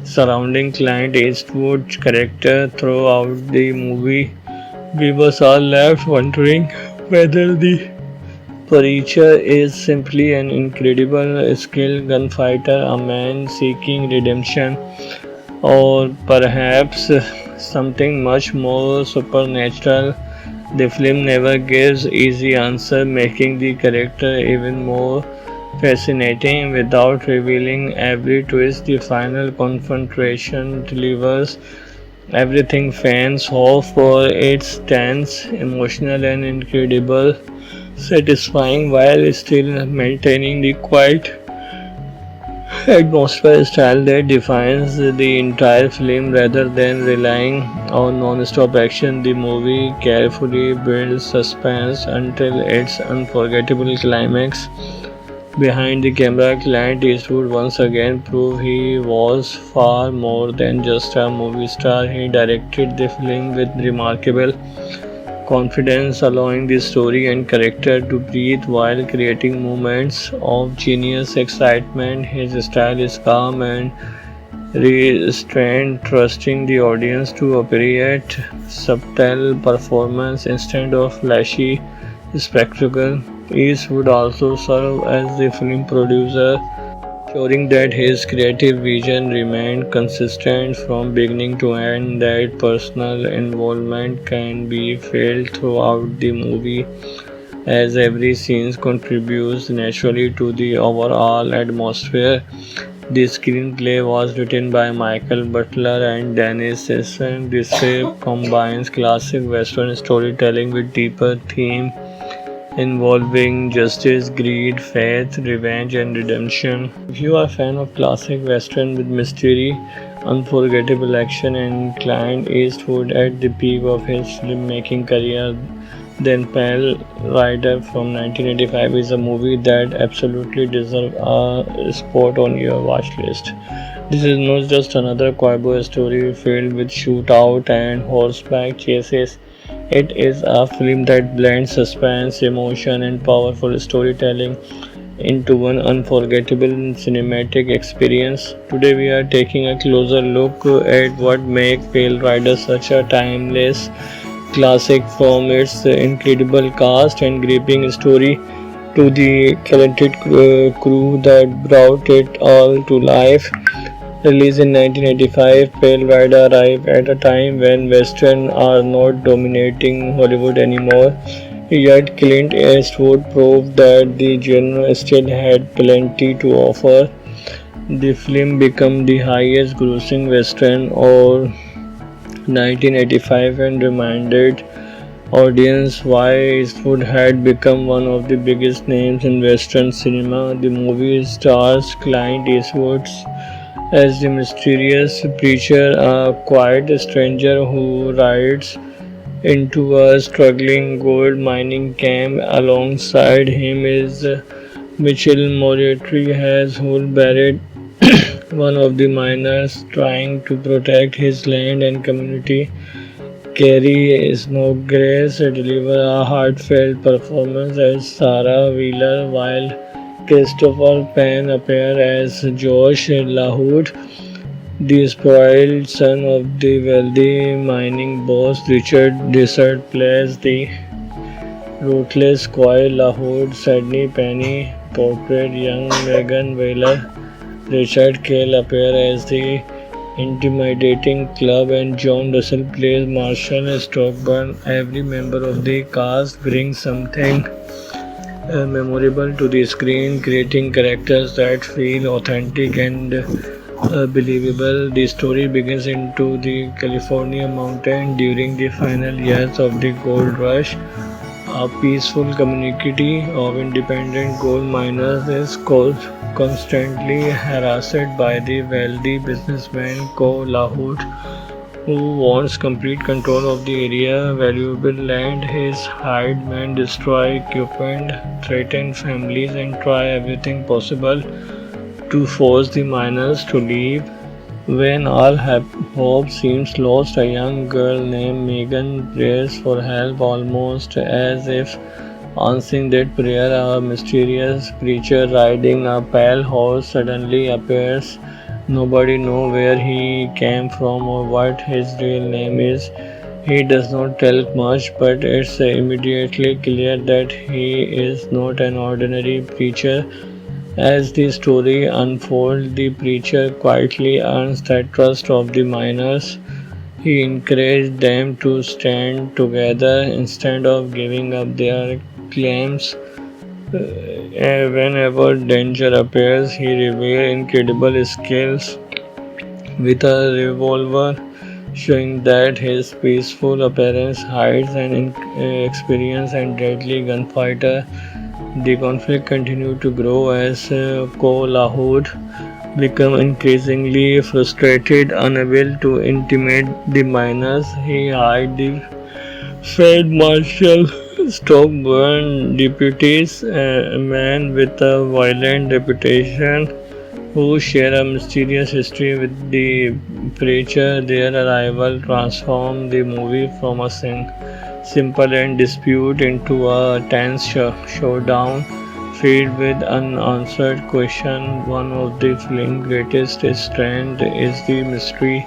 surrounding Clint Eastwood's character. Throughout the movie, viewers are left wondering whether the preacher is simply an incredible skilled gunfighter, a man seeking redemption, or perhaps something much more supernatural. The film never gives easy answer, making the character even more fascinating without revealing every twist. The final confrontation delivers everything fans hope for. It's tense, emotional, and incredible, satisfying while still maintaining the quiet atmosphere style that defines the entire film. Rather than relying on non-stop action, the movie carefully builds suspense until its unforgettable climax. Behind the camera, Clint Eastwood once again proved he was far more than just a movie star. He directed the film with remarkable confidence, allowing the story and character to breathe while creating moments of genius excitement. His style is calm and restrained, trusting the audience to appreciate subtle performance instead of flashy spectacle. East would also serve as the film producer, ensuring that his creative vision remained consistent from beginning to end, that personal involvement can be felt throughout the movie as every scene contributes naturally to the overall atmosphere. The screenplay was written by Michael Butler and Dennis Sisson. The script combines classic Western storytelling with deeper themes involving justice, greed, faith, revenge, and redemption. If you are a fan of classic Western with mystery, unforgettable action, and Clint Eastwood at the peak of his filmmaking career, then Pale Rider from 1985 is a movie that absolutely deserves a spot on your watch list. This is not just another cowboy story filled with shootout and horseback chases. It is a film that blends suspense, emotion, and powerful storytelling into one unforgettable cinematic experience. Today, we are taking a closer look at what makes Pale Rider such a timeless classic, from its incredible cast and gripping story to the talented crew that brought it all to life. Released in 1985, Pale Rider arrived at a time when Western are not dominating Hollywood anymore. Yet Clint Eastwood proved that the genre still had plenty to offer. The film became the highest grossing Western of 1985 and reminded audience why Eastwood had become one of the biggest names in Western cinema. The movie stars Clint Eastwood as the mysterious preacher, a quiet stranger who rides into a struggling gold mining camp. Alongside him is Mitchell Moriarty as Hull Barrett, one of the miners trying to protect his land and community. Carrie Snodgrass delivers a heartfelt performance as Sarah Wheeler, while Christopher Penn appears as Josh LaHood, the spoiled son of the wealthy mining boss. Richard Dessert plays the ruthless Coy LaHood. Sydney Penny portrayed young Megan Wheeler. Richard Cale appears as the intimidating club, and John Russell plays Marshall Stockburn. Every member of the cast brings something memorable to the screen, creating characters that feel authentic and believable. The story begins into the California mountain during the final years of the gold rush. A peaceful community of independent gold miners is constantly harassed by the wealthy businessman Co. Lahoud, who wants complete control of the area. Valuable land. His hired men destroy equipment, threaten families, and try everything possible to force the miners to leave. When all hope seems lost, a young girl named Megan prays for help, almost as if answering that prayer. A mysterious creature riding a pale horse suddenly appears. Nobody knows where he came from or what his real name is. He does not tell much, but it's immediately clear that he is not an ordinary preacher. As the story unfolds, the preacher quietly earns the trust of the miners. He encourages them to stand together instead of giving up their claims. Whenever danger appears, he reveals incredible skills with a revolver, showing that his peaceful appearance hides an experienced and deadly gunfighter. The conflict continued to grow as Ko Lahoud became increasingly frustrated, unable to intimidate the miners. He hired the Fed Marshal Stockburn deputies, a man with a violent reputation, who share a mysterious history with the preacher. Their arrival transformed the movie from a simple and dispute into a tense showdown filled with unanswered questions. One of the film's greatest strengths is the mystery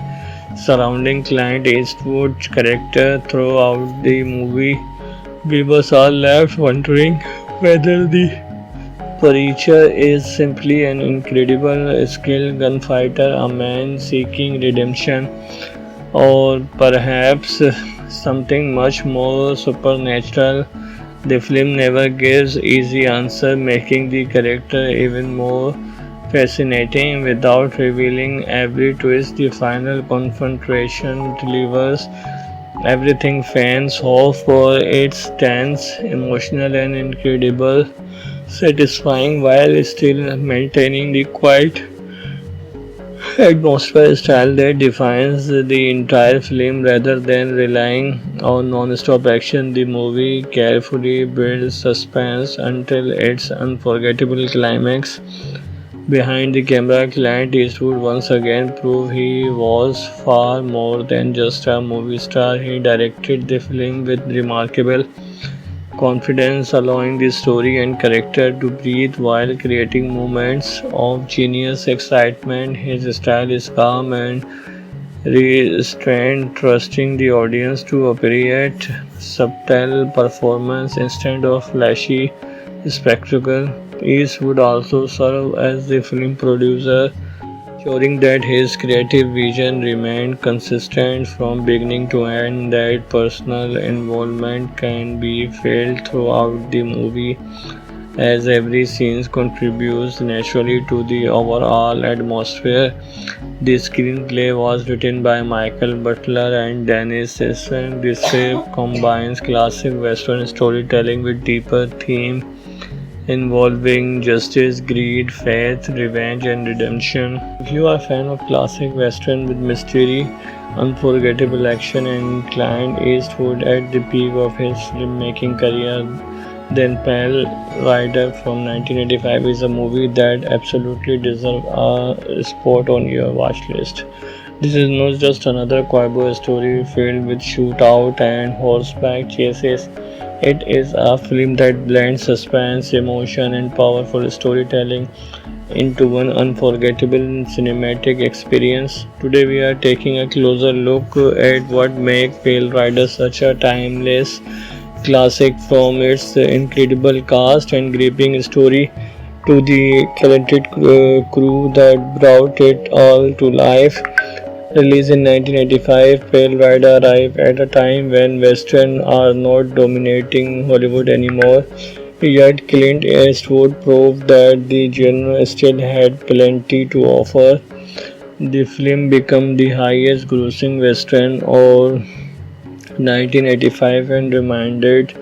surrounding Clint Eastwood's character. Throughout the movie, viewers are left wondering whether the Preacher is simply an incredible skilled gunfighter, a man seeking redemption, or perhaps something much more supernatural. The film never gives easy answer, making the character even more fascinating without revealing every twist. The final confrontation delivers everything fans hope for. It's tense, emotional, and incredible satisfying while still maintaining the quiet atmosphere style that defines the entire film rather than relying on non-stop action. The movie carefully builds suspense until its unforgettable climax. Behind the camera, Clint Eastwood once again proved he was far more than just a movie star. He directed the film with remarkable confidence, allowing the story and character to breathe while creating moments of genius excitement. His style is calm and restrained, trusting the audience to appreciate subtle performance instead of flashy spectacle. Eastwood also served as the film producer, ensuring that his creative vision remained consistent from beginning to end. That personal involvement can be felt throughout the movie, as every scene contributes naturally to the overall atmosphere. The screenplay was written by Michael Butler and Dennis Sisson. The script combines classic Western storytelling with deeper themes involving justice, greed, faith, revenge, and redemption. If you are a fan of classic Western with mystery, unforgettable action, and Clint Eastwood at the peak of his filmmaking career, then Pale Rider from 1985 is a movie that absolutely deserves a spot on your watch list. This is not just another cowboy story filled with shootout and horseback chases. It is a film that blends suspense, emotion, and powerful storytelling into one unforgettable cinematic experience. Today, we are taking a closer look at what makes Pale Rider such a timeless classic, from its incredible cast and gripping story to the talented crew that brought it all to life. Released in 1985, Pale Rider arrived at a time when Western are not dominating Hollywood anymore. Yet Clint Eastwood proved that the genre still had plenty to offer. The film became the highest grossing Western of 1985 and reminded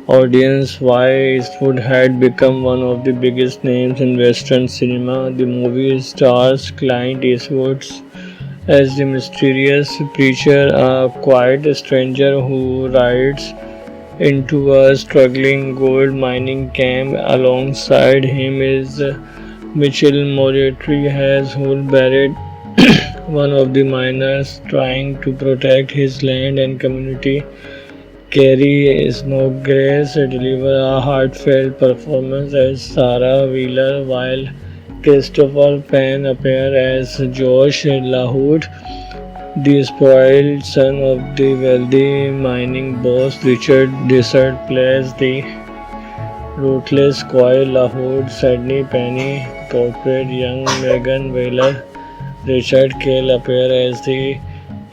audience why Eastwood had become one of the biggest names in Western cinema. The movie stars Clint Eastwood as the mysterious preacher, a quiet stranger who rides into a struggling gold mining camp. Alongside him is Mitchell Moriarty as Hull Barrett, one of the miners trying to protect his land and community. Carrie Snodgrass delivers a heartfelt performance as Sarah Wheeler, while Christopher Penn appears as Josh LaHood, the spoiled son of the wealthy mining boss. Richard Dessert plays the ruthless Coy LaHood. Sydney Penny portrays young Megan Wheeler. Richard Cale appears as the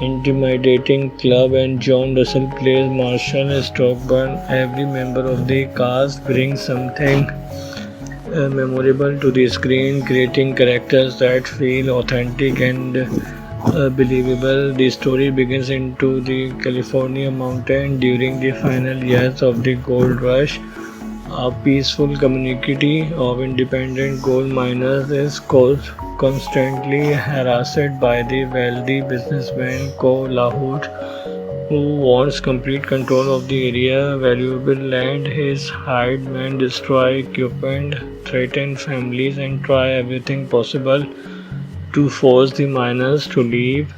intimidating club, and John Russell plays Marshall Stockburn. Every member of the cast brings something memorable to the screen, creating characters that feel authentic and believable. The story begins into the California mountain during the final years of the gold rush. A peaceful community of independent gold miners is constantly harassed by the wealthy businessman Co. Lahoud, who wants complete control of the area. Valuable land. His hired men destroy equipment, threaten families, and try everything possible to force the miners to leave.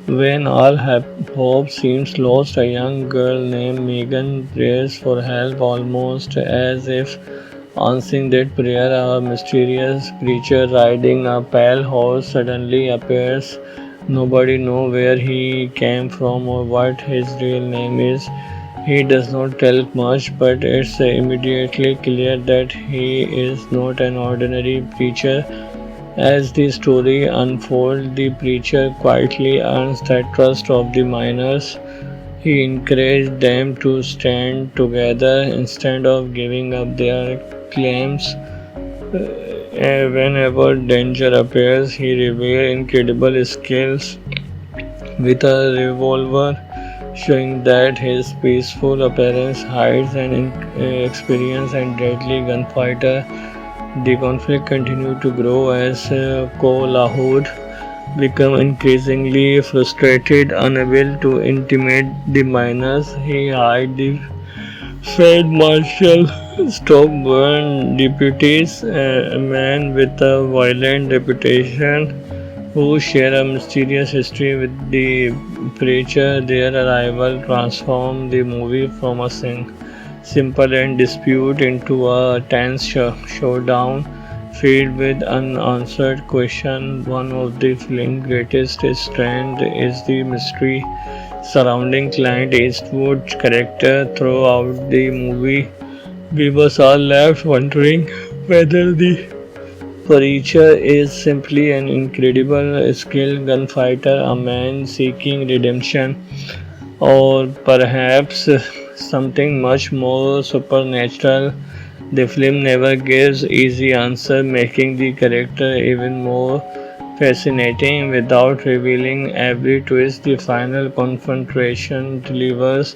When all hope seems lost, a young girl named Megan prays for help, almost as if answering that prayer. A mysterious creature riding a pale horse suddenly appears. Nobody knows where he came from or what his real name is. He does not tell much, but it's immediately clear that he is not an ordinary preacher. As the story unfolds, the preacher quietly earns the trust of the miners. He encouraged them to stand together instead of giving up their claims. Whenever danger appears, he reveals incredible skills with a revolver, showing that his peaceful appearance hides an experienced and deadly gunfighter. The conflict continued to grow as Lahud became increasingly frustrated, unable to intimidate the miners. He hired the Field Marshal Stockburn deputies, a man with a violent reputation who share a mysterious history with the preacher. Their arrival transformed the movie from a simple and dispute into a tense showdown filled with unanswered questions. One of the film's greatest strengths is the mystery surrounding Clint Eastwood's character throughout the movie. Viewers are left wondering whether the preacher is simply an incredible skilled gunfighter, a man seeking redemption, or perhaps something much more supernatural. The film never gives easy answer, making the character even more fascinating without revealing every twist. The final confrontation delivers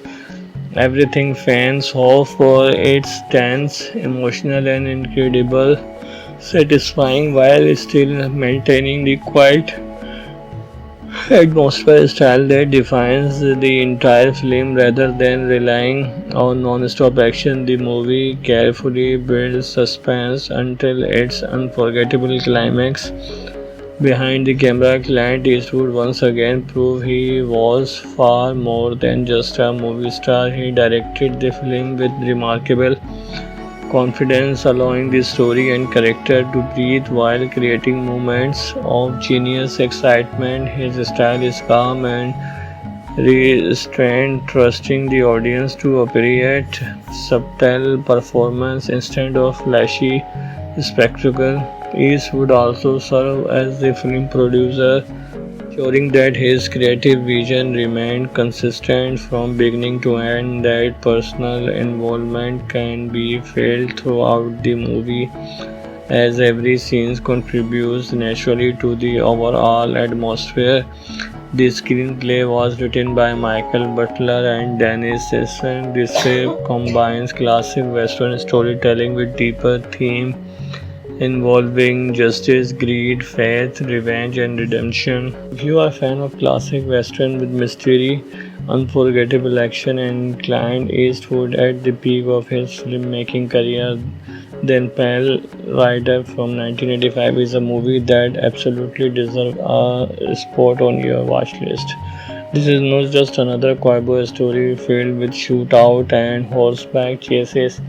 everything fans hope for. It's tense, emotional, and incredible, satisfying while still maintaining the quiet atmosphere style that defines the entire film. Rather than relying on non-stop action, the movie carefully builds suspense until its unforgettable climax. Behind the camera, Clint Eastwood once again proved he was far more than just a movie star. He directed the film with remarkable confidence, allowing the story and character to breathe while creating moments of genius excitement. His style is calm and restrained, trusting the audience to appreciate subtle performance instead of flashy spectacle. Eastwood also served as the film producer, ensuring that his creative vision remained consistent from beginning to end. That personal involvement can be felt throughout the movie, as every scene contributes naturally to the overall atmosphere. The screenplay was written by Michael Butler and Dennis Sisson. This combines classic Western storytelling with deeper themes involving justice, greed, faith, revenge, and redemption. If you are a fan of classic western with mystery, unforgettable action, and Clint Eastwood at the peak of his filmmaking career, then Pale Rider from 1985 is a movie that absolutely deserves a spot on your watch list. This is not just another cowboy story filled with shootout and horseback chases.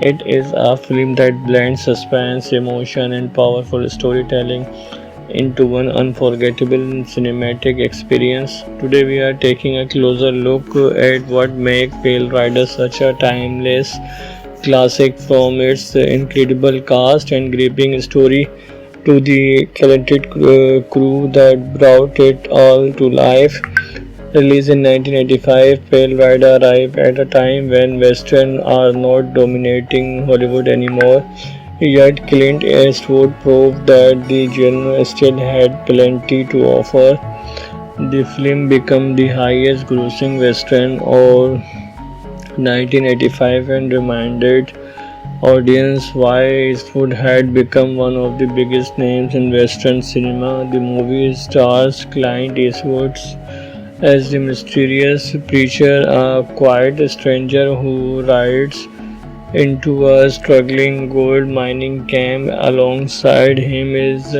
It is a film that blends suspense, emotion, and powerful storytelling into one unforgettable cinematic experience. Today, we are taking a closer look at what makes Pale Rider such a timeless classic, from its incredible cast and gripping story to the talented crew that brought it all to life. Released in 1985, Pale Rider arrived at a time when Western are not dominating Hollywood anymore. Yet Clint Eastwood proved that the genre still had plenty to offer. The film became the highest grossing Western of 1985 and reminded audience why Eastwood had become one of the biggest names in Western cinema. The movie stars Clint Eastwood as the mysterious preacher, a quiet stranger who rides into a struggling gold mining camp. Alongside him is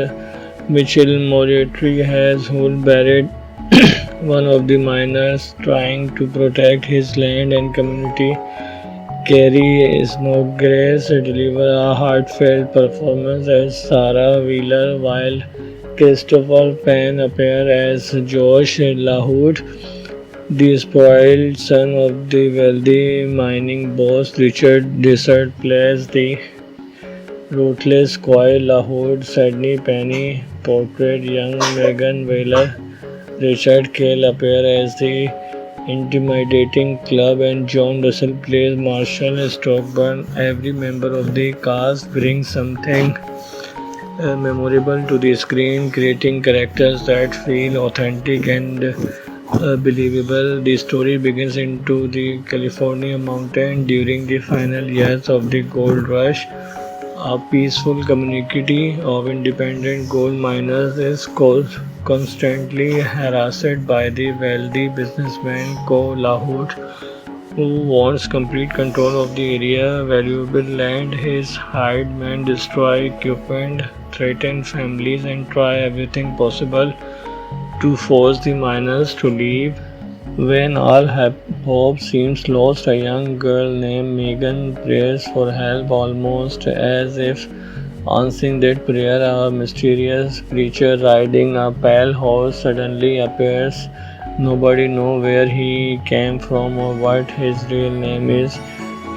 Mitchell Moriarty as Hull Barrett, one of the miners trying to protect his land and community. Carrie Snodgrass delivers a heartfelt performance as Sarah Wheeler, while Christopher Penn appears as Josh Lahoud, The spoiled son of the wealthy mining boss Richard Dessert plays the ruthless Coy Lahore Sydney Penny portrayed young Megan Wheeler. Richard Cale appears as the intimidating club and John Russell plays Marshall Stockburn. Every member of the cast brings something memorable to the screen, creating characters that feel authentic and believable. The story begins into the California mountain during the final years of the gold rush. A peaceful community of independent gold miners is constantly harassed by the wealthy businessman Ko Lahut, who wants complete control of the area, valuable land. His hired men destroy equipment, threaten families, and try everything possible to force the miners to leave. When all hope seems lost, a young girl named Megan prays for help, almost as if answering that prayer. A mysterious creature riding a pale horse suddenly appears. Nobody knows where he came from or what his real name is.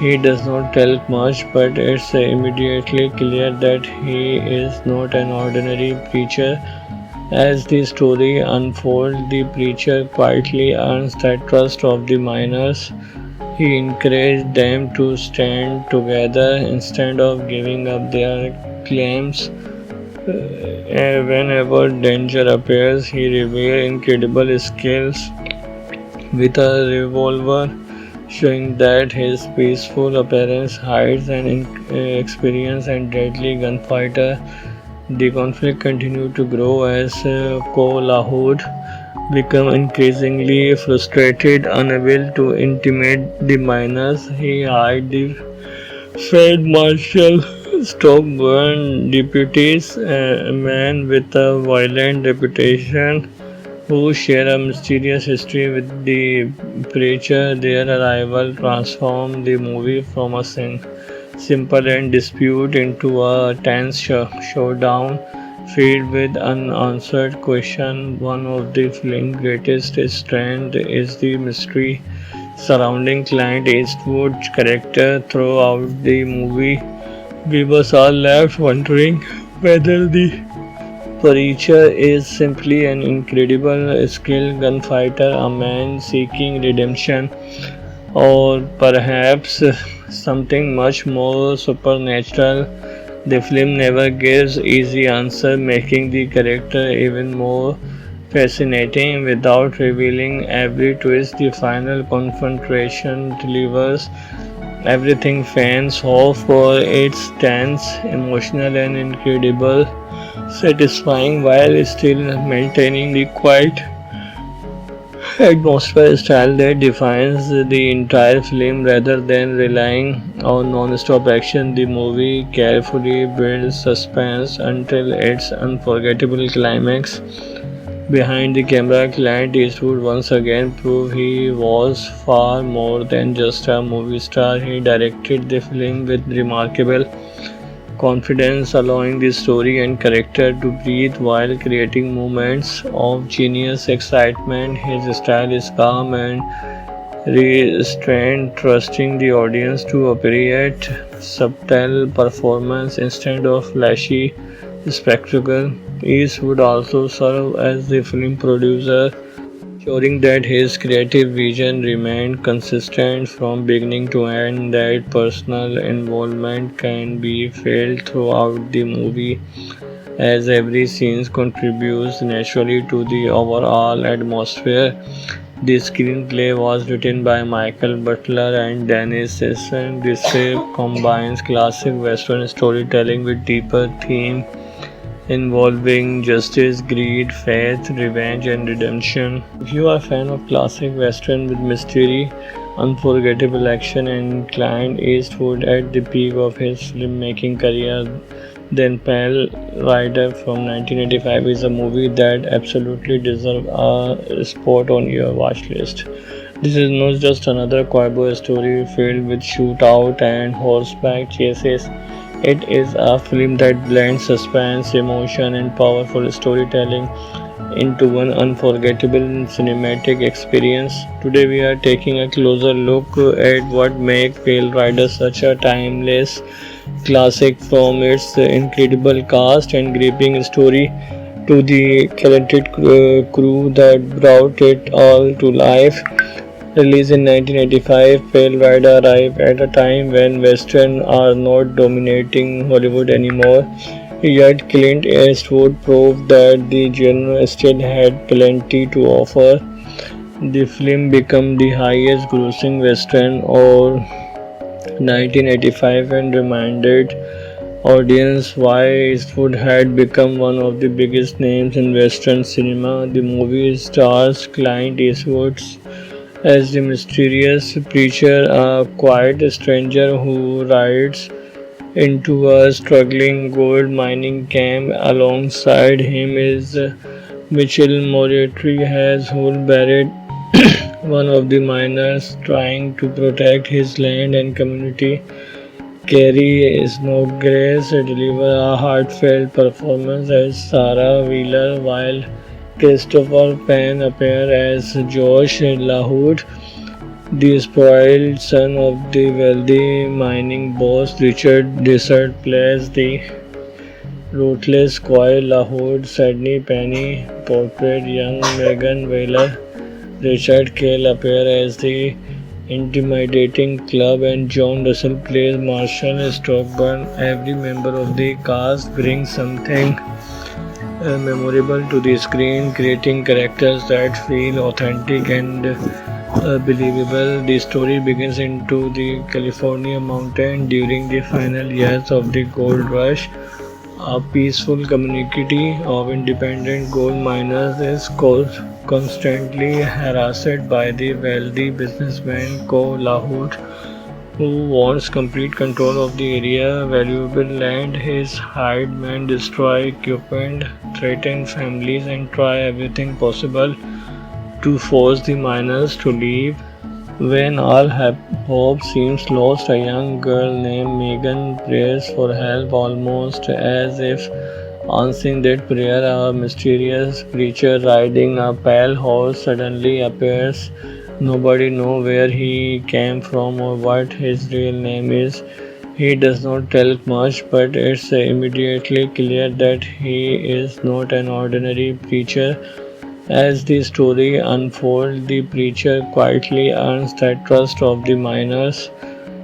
He does not tell much, but it's immediately clear that he is not an ordinary preacher. As the story unfolds, the preacher quietly earns the trust of the miners. He encouraged them to stand together instead of giving up their claims. Whenever danger appears, he reveals incredible skills with a revolver, showing that his peaceful appearance hides an experienced and deadly gunfighter. The conflict continued to grow as Ko Lahud became increasingly frustrated, unable to intimidate the miners. He hired the Fed Marshal Stockburn deputies, a man with a violent reputation who share a mysterious history with the preacher. Their arrival transformed the movie from a simple and dispute into a tense showdown filled with unanswered questions. One of the film's greatest strengths is the mystery surrounding Clint Eastwood's character throughout the movie. Viewers are left wondering whether the preacher is simply an incredible skilled gunfighter, a man seeking redemption, or perhaps something much more supernatural. The film never gives easy answer, making the character even more fascinating without revealing every twist. The final confrontation delivers everything fans hope for. It's tense, emotional, and incredible, satisfying while still maintaining the quiet atmosphere style that defines the entire film. Rather than relying on non-stop action, the movie carefully builds suspense until its unforgettable climax. Behind the camera, Clint Eastwood once again proved he was far more than just a movie star. He directed the film with remarkable confidence, allowing the story and character to breathe while creating moments of genius excitement. His style is calm and restrained, trusting the audience to appreciate subtle performance instead of flashy spectacle. Eastwood also served as the film producer, ensuring that his creative vision remained consistent from beginning to end. That personal involvement can be felt throughout the movie, as every scene contributes naturally to the overall atmosphere. The screenplay was written by Michael Butler and Dennis Sisson. The script combines classic Western storytelling with deeper themes involving justice, greed, faith, revenge, and redemption. If you are a fan of classic Western with mystery, unforgettable action, and Clint Eastwood at the peak of his filmmaking career, then Pale Rider from 1985 is a movie that absolutely deserves a spot on your watch list. This is not just another cowboy story filled with shootout and horseback chases. It is a film that blends suspense, emotion, and powerful storytelling into one unforgettable cinematic experience. Today we are taking a closer look at what makes Pale Rider such a timeless classic, from its incredible cast and gripping story to the talented crew that brought it all to life. Released in 1985, Pale Rider arrived at a time when Western are not dominating Hollywood anymore. Yet Clint Eastwood proved that the genre still had plenty to offer. The film became the highest grossing Western of 1985 and reminded audience why Eastwood had become one of the biggest names in Western cinema. The movie stars Clint Eastwood as the mysterious preacher, a quiet stranger who rides into a struggling gold mining camp. Alongside him is Mitchell Moriarty as Hull Barrett, one of the miners trying to protect his land and community. Carrie Snodgrass delivers a heartfelt performance as Sarah Wheeler, while Christopher Penn appears as Josh LaHood, the spoiled son of the wealthy mining boss. Richard Dessert plays the ruthless Coy LaHood. Sydney Penny portrayed young Megan Wheeler. Richard Cale appears as the intimidating club, and John Russell plays Marshall Stockburn. Every member of the cast brings something memorable to the screen, creating characters that feel authentic and believable. The story begins into the California mountain during the final years of the gold rush. A peaceful community of independent gold miners is constantly harassed by the wealthy businessman Co. Lahoud, who wants complete control of the area. Valuable land. His hired men destroy equipment, threaten families, and try everything possible to force the miners to leave. When all hope seems lost, a young girl named Megan prays for help, almost as if answering that prayer. A mysterious creature riding a pale horse suddenly appears. Nobody knows where he came from or what his real name is. He does not tell much, but it's immediately clear that he is not an ordinary preacher. As the story unfolds, the preacher quietly earns the trust of the miners.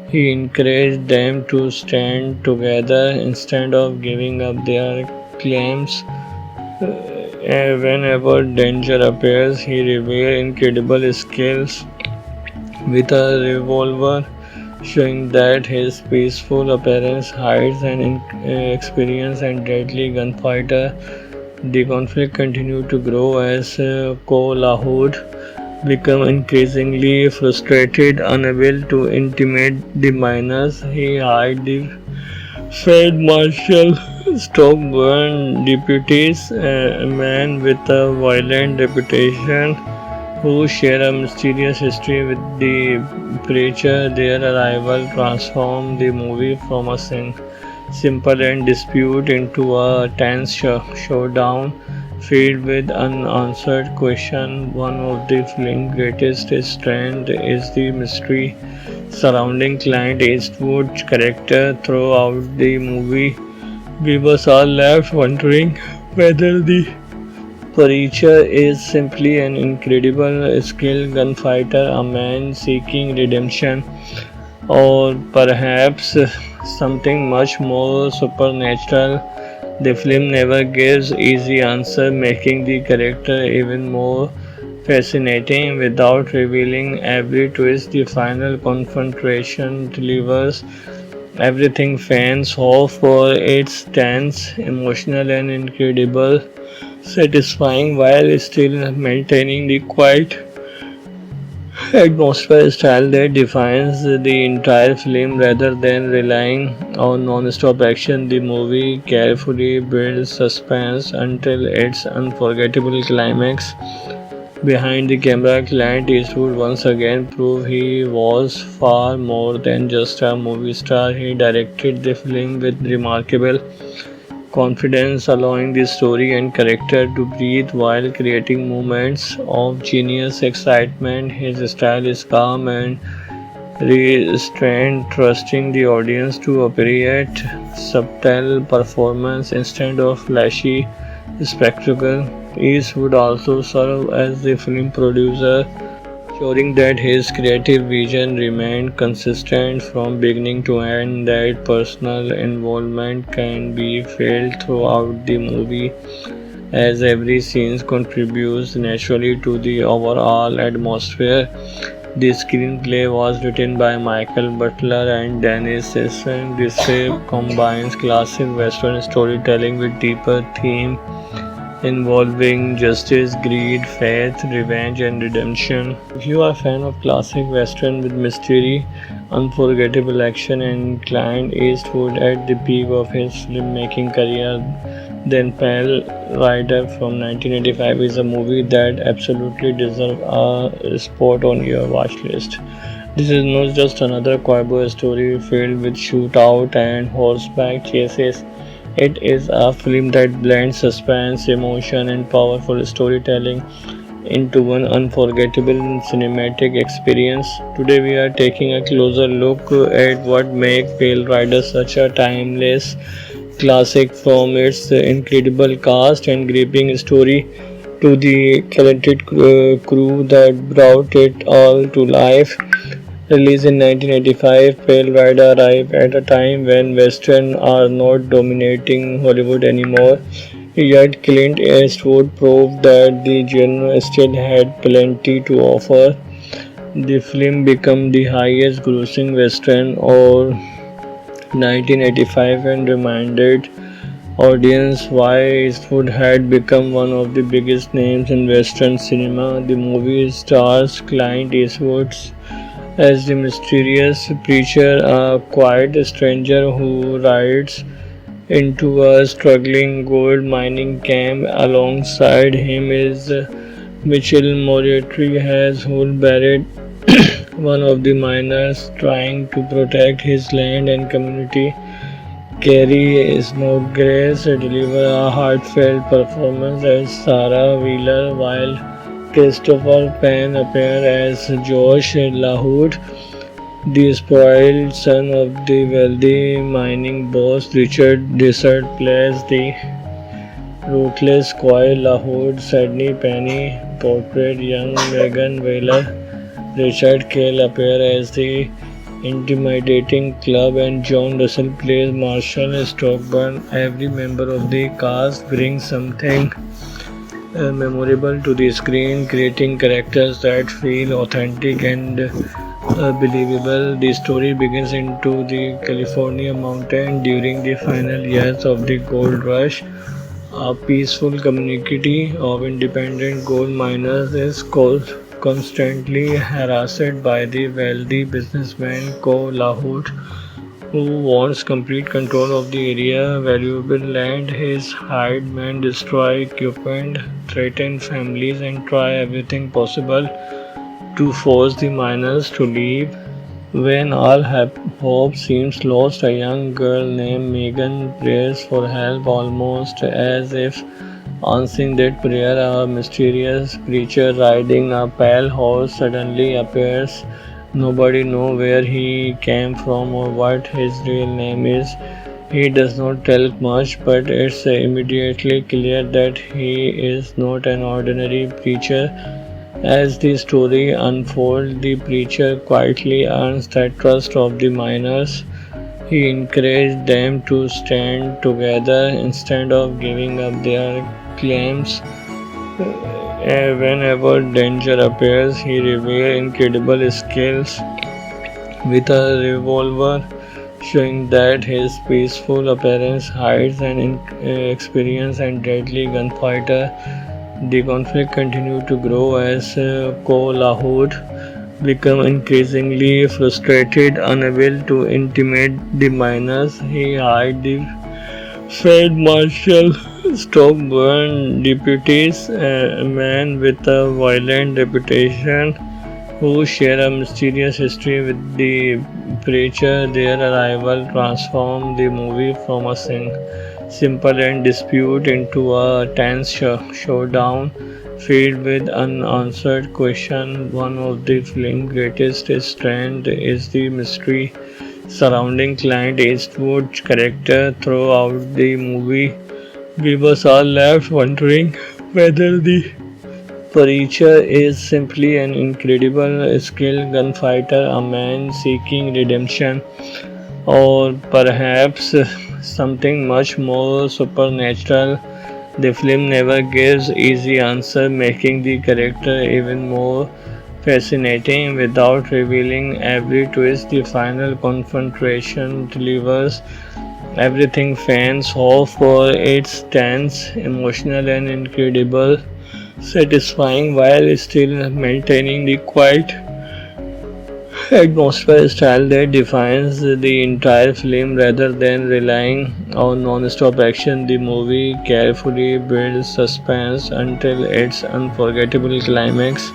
He encouraged them to stand together instead of giving up their claims. Whenever danger appears, he reveals incredible skills with a revolver, showing that his peaceful appearance hides an experienced and deadly gunfighter. The conflict continued to grow as Ko Lahoud became increasingly frustrated, unable to intimidate the miners. He hired the Fed Marshal Stockburn deputies, a man with a violent reputation, who share a mysterious history with the preacher. Their arrival transformed the movie from a simple and dispute into a tense showdown filled with unanswered questions. One of the film's greatest strengths is the mystery surrounding Clint Eastwood's character. Throughout the movie, viewers are left wondering whether the preacher is simply an incredible skilled gunfighter, a man seeking redemption, or perhaps something much more supernatural. The film never gives easy answer, making the character even more fascinating without revealing every twist. The final confrontation delivers everything fans hope for. It's tense, emotional, and incredible, satisfying while still maintaining the quiet atmosphere style that defines the entire film. Rather than relying on non-stop action, the movie carefully builds suspense until its unforgettable climax. Behind the camera, Clint Eastwood once again proved he was far more than just a movie star. He directed the film with remarkable confidence, allowing the story and character to breathe while creating moments of genius excitement. His style is calm and restrained, trusting the audience to appreciate subtle performance instead of flashy spectacle. Eastwood also served as the film producer, ensuring that his creative vision remained consistent from beginning to end, that personal involvement can be felt throughout the movie as every scene contributes naturally to the overall atmosphere. The screenplay was written by Michael Butler and Dennis Sisson. The script combines classic Western storytelling with deeper themes involving justice, greed, faith, revenge, and redemption. If you are a fan of classic Western with mystery, unforgettable action, and Clint Eastwood at the peak of his filmmaking career, then Pale Rider from 1985 is a movie that absolutely deserves a spot on your watch list. This is not just another cowboy story filled with shootout and horseback chases. It is a film that blends suspense, emotion, and powerful storytelling into one unforgettable cinematic experience. Today, we are taking a closer look at what makes Pale Rider such a timeless classic, from its incredible cast and gripping story to the talented crew that brought it all to life. Released in 1985, Pale Rider arrived at a time when Western are not dominating Hollywood anymore. Yet Clint Eastwood proved that the genre still had plenty to offer. The film became the highest grossing Western of 1985 and reminded audience why Eastwood had become one of the biggest names in Western cinema. The movie stars Clint Eastwood as the mysterious preacher, a quiet stranger who rides into a struggling gold mining camp. Alongside him is Mitchell Moriarty as Hull Barrett, one of the miners trying to protect his land and community. Carrie Snodgrass delivers a heartfelt performance as Sarah Wheeler, while Christopher Penn appears as Josh LaHood, the spoiled son of the wealthy mining boss. Richard Dessert plays the ruthless Squire LaHood. Sydney Penny portrayed young Megan Wheeler. Richard Cale appears as the intimidating club, and John Russell plays Marshall Stockburn. Every member of the cast brings something memorable to the screen, creating characters that feel authentic and believable. The story begins into the California mountain during the final years of the gold rush. A peaceful community of independent gold miners is constantly harassed by the wealthy businessman Co. Lahoud, who wants complete control of the area. Valuable land. His hired men destroy equipment, threaten families, and try everything possible to force the miners to leave. When all hope seems lost, a young girl named Megan prays for help, almost as if answering that prayer. A mysterious creature riding a pale horse suddenly appears. Nobody knows where he came from or what his real name is. He does not tell much, but it's immediately clear that he is not an ordinary preacher. As the story unfolds, the preacher quietly earns the trust of the miners. He encourages them to stand together instead of giving up their claims. Whenever danger appears, he reveals incredible skills with a revolver, showing that his peaceful appearance hides an experienced and deadly gunfighter. The conflict continued to grow as Ko Lahoud became increasingly frustrated, unable to intimidate the miners. He hired the Field Marshal Stockburn deputies, a man with a violent reputation, who share a mysterious history with the preacher. Their arrival transformed the movie from a simple and dispute into a tense showdown filled with unanswered questions. One of the film's greatest strengths is the mystery surrounding Clint Eastwood's character throughout the movie. Viewers are left wondering whether the preacher is simply an incredible skilled gunfighter, a man seeking redemption, or perhaps something much more supernatural. The film never gives easy answer, making the character even more fascinating without revealing every twist. The final confrontation delivers everything fans hope for. It's tense, emotional, and incredible, satisfying while still maintaining the quiet atmosphere style that defines the entire film. Rather than relying on non-stop action, the movie carefully builds suspense until its unforgettable climax.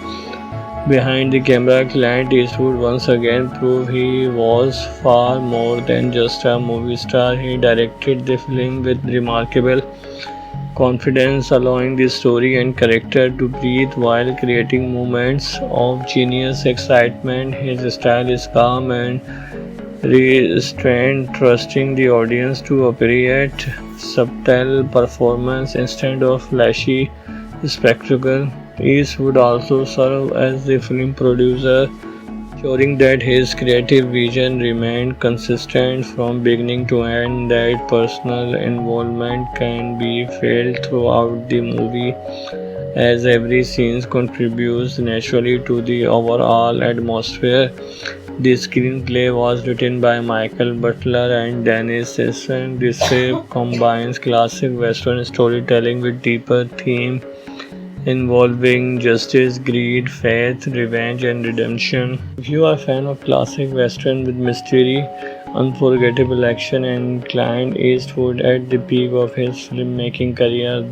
Behind the camera, Clint Eastwood once again proved he was far more than just a movie star. He directed the film with remarkable confidence, allowing the story and character to breathe while creating moments of genius excitement. His style is calm and restrained, trusting the audience to appreciate subtle performance instead of flashy spectacle. Eastwood also served as the film producer, ensuring that his creative vision remained consistent from beginning to end. That personal involvement can be felt throughout the movie, as every scene contributes naturally to the overall atmosphere. The screenplay was written by Michael Butler and Dennis Sisson. This script combines classic Western storytelling with deeper themes involving justice, greed, faith, revenge, and redemption. If you are a fan of classic western with mystery, unforgettable action, and Clint Eastwood at the peak of his filmmaking career,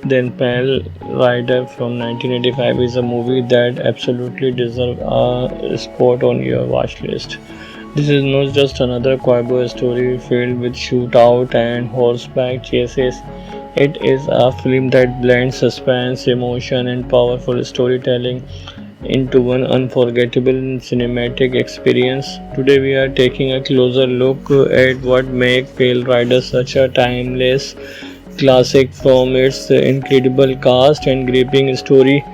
then Pale Rider from 1985 is a movie that absolutely deserves a spot on your watch list. This is not just another cowboy story filled with shootout and horseback chases. It is a film that blends suspense, emotion, and powerful storytelling into one unforgettable cinematic experience. Today, we are taking a closer look at what makes Pale Rider such a timeless classic, from its incredible cast and gripping story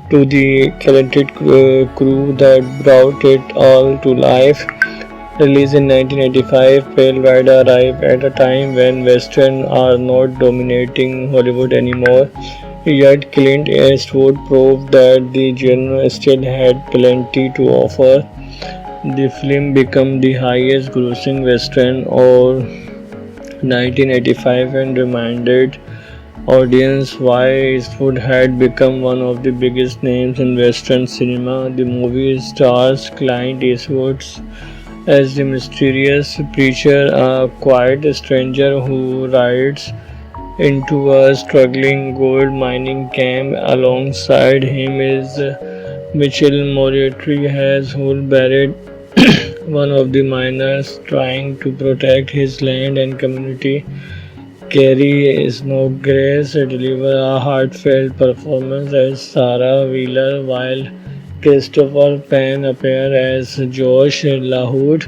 to the talented crew that brought it all to life. Released in 1985, Pale Rider arrived at a time when Western are not dominating Hollywood anymore. Yet Clint Eastwood proved that the genre still had plenty to offer. The film became the highest grossing Western of 1985 and reminded audience why Eastwood had become one of the biggest names in Western cinema. The movie stars Clint Eastwood as the mysterious preacher, a quiet stranger who rides into a struggling gold mining camp. Alongside him is Mitchell Moriarty as who buried one of the miners trying to protect his land and community. Carrie Snodgrass delivers a heartfelt performance as Sarah Wheeler, while Christopher Penn appears as Josh LaHood,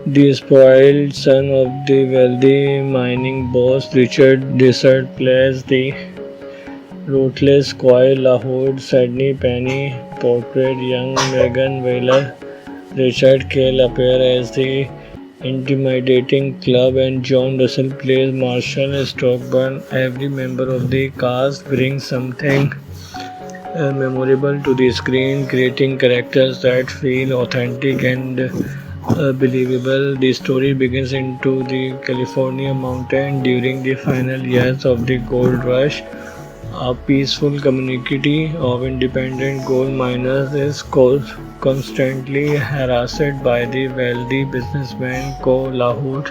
the spoiled son of the wealthy mining boss. Richard Dessert plays the ruthless coy LaHood. Sydney Penny portrayed young Megan Wheeler. Richard Cale appears as the intimidating club, and John Russell plays Marshall Stockburn. Every member of the cast brings something memorable to the screen, creating characters that feel authentic and believable. The story begins into the California mountain during the final years of the gold rush. A peaceful community of independent gold miners is constantly harassed by the wealthy businessman Co. LaHood,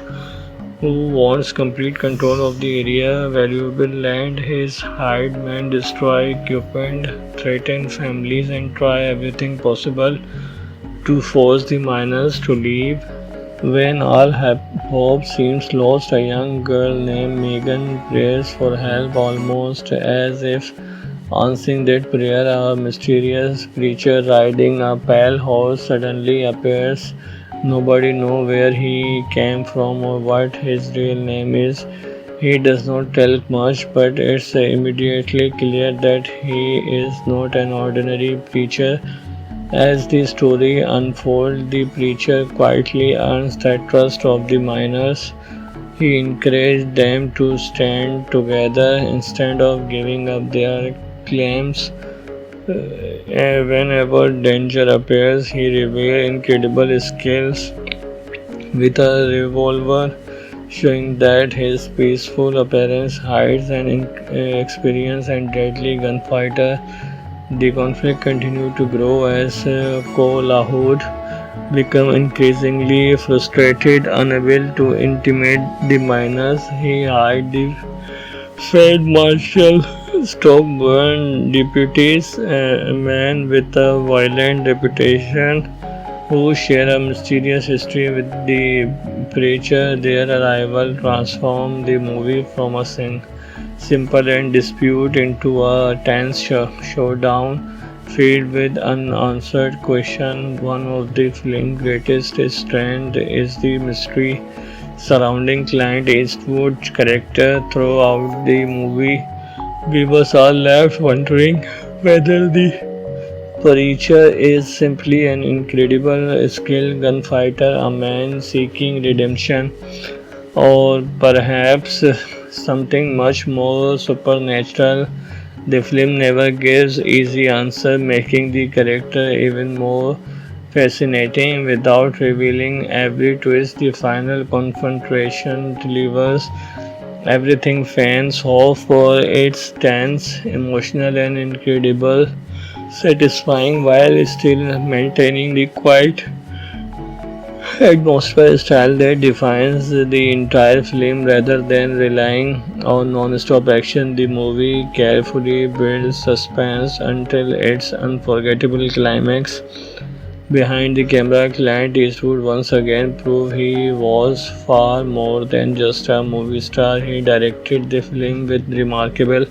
who wants complete control of the area. Valuable land. His hired men destroy equipment, threaten families, and try everything possible to force the miners to leave. When all hope seems lost, a young girl named Megan prays for help almost as if answering that prayer. A mysterious creature riding a pale horse suddenly appears. Nobody knows where he came from or what his real name is. He does not tell much, but it's immediately clear that he is not an ordinary preacher. As the story unfolds, the preacher quietly earns the trust of the miners. He encouraged them to stand together instead of giving up their claims. Whenever danger appears, he reveals incredible skills with a revolver, showing that his peaceful appearance hides an experienced and deadly gunfighter. The conflict continued to grow as Lahud became increasingly frustrated, unable to intimidate the miners. He hired the Field Marshal Stockburn deputies, a man with a violent reputation, who share a mysterious history with the preacher. Their arrival transformed the movie from a simple and dispute into a tense showdown filled with unanswered questions. One of the film's greatest strengths is the mystery surrounding Clint Eastwood's character throughout the movie. Viewers are left wondering whether the preacher is simply an incredible skilled gunfighter, a man seeking redemption, or perhaps something much more supernatural. The film never gives easy answer, making the character even more fascinating without revealing every twist. The final confrontation delivers everything fans hope for. It's tense, emotional, and incredible, satisfying while still maintaining the quiet atmosphere style that defines the entire film. Rather than relying on non-stop action, the movie carefully builds suspense until its unforgettable climax. Behind the camera, Clint Eastwood once again proved he was far more than just a movie star. He directed the film with remarkable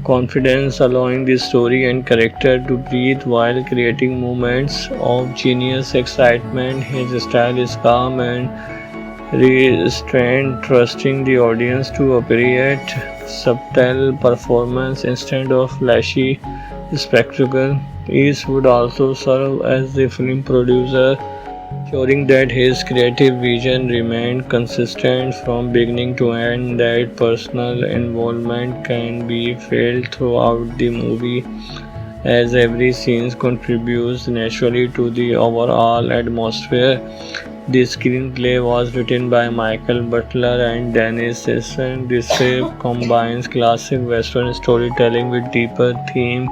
confidence, allowing the story and character to breathe while creating moments of genius excitement. His style is calm and restrained, trusting the audience to appreciate subtle performance instead of flashy spectacle. Eastwood also served as the film producer, ensuring that his creative vision remained consistent from beginning to end. That personal involvement can be felt throughout the movie, as every scene contributes naturally to the overall atmosphere. The screenplay was written by Michael Butler and Dennis Sisson. This script combines classic Western storytelling with deeper themes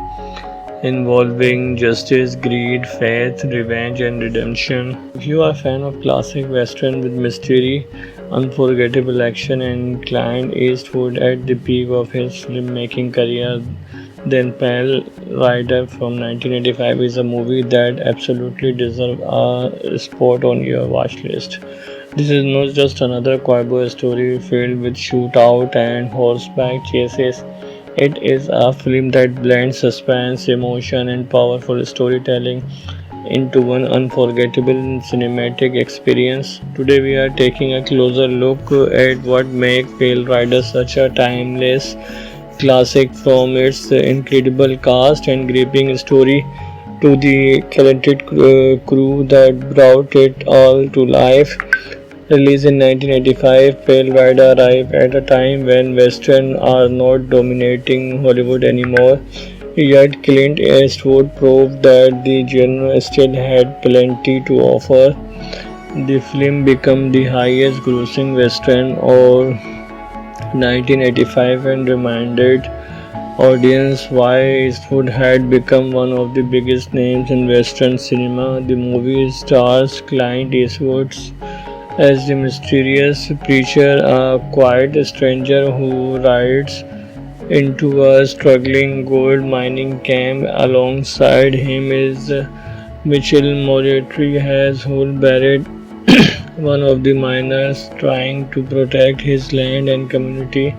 involving justice, greed, faith, revenge, and redemption. If you are a fan of classic Western with mystery, unforgettable action, and Clint Eastwood at the peak of his filmmaking career, then Pale Rider from 1985 is a movie that absolutely deserves a spot on your watch list. This is not just another cowboy story filled with shootout and horseback chases. It is a film that blends suspense, emotion, and powerful storytelling into one unforgettable cinematic experience. Today, we are taking a closer look at what makes Pale Rider such a timeless classic, from its incredible cast and gripping story to the talented crew that brought it all to life. Released in 1985, Pale Rider arrived at a time when Western are not dominating Hollywood anymore. Yet Clint Eastwood proved that the genre still had plenty to offer. The film became the highest grossing Western of 1985 and reminded audience why Eastwood had become one of the biggest names in Western cinema. The movie stars Clint Eastwood as the mysterious preacher, a quiet stranger who rides into a struggling gold mining camp. Alongside him is Mitchell Moriarty as Hull Barrett, one of the miners trying to protect his land and community.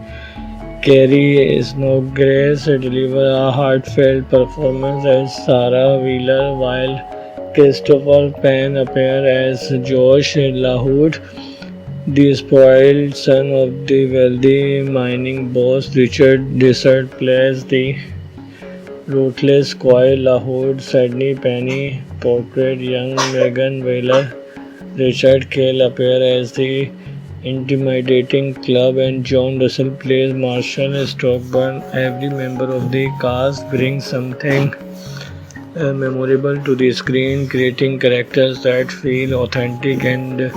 Carrie Snodgrass delivered a heartfelt performance as Sarah Wheeler, while Christopher Penn appeared as Josh LaHood, the spoiled son of the wealthy mining boss. Richard Dessert plays the ruthless Coy LaHood. Sydney Penny portrayed young Megan Wheeler. Richard Cale appeared as the intimidating club, and John Russell plays Marshall Stockburn. Every member of the cast brings something memorable to the screen, creating characters that feel authentic and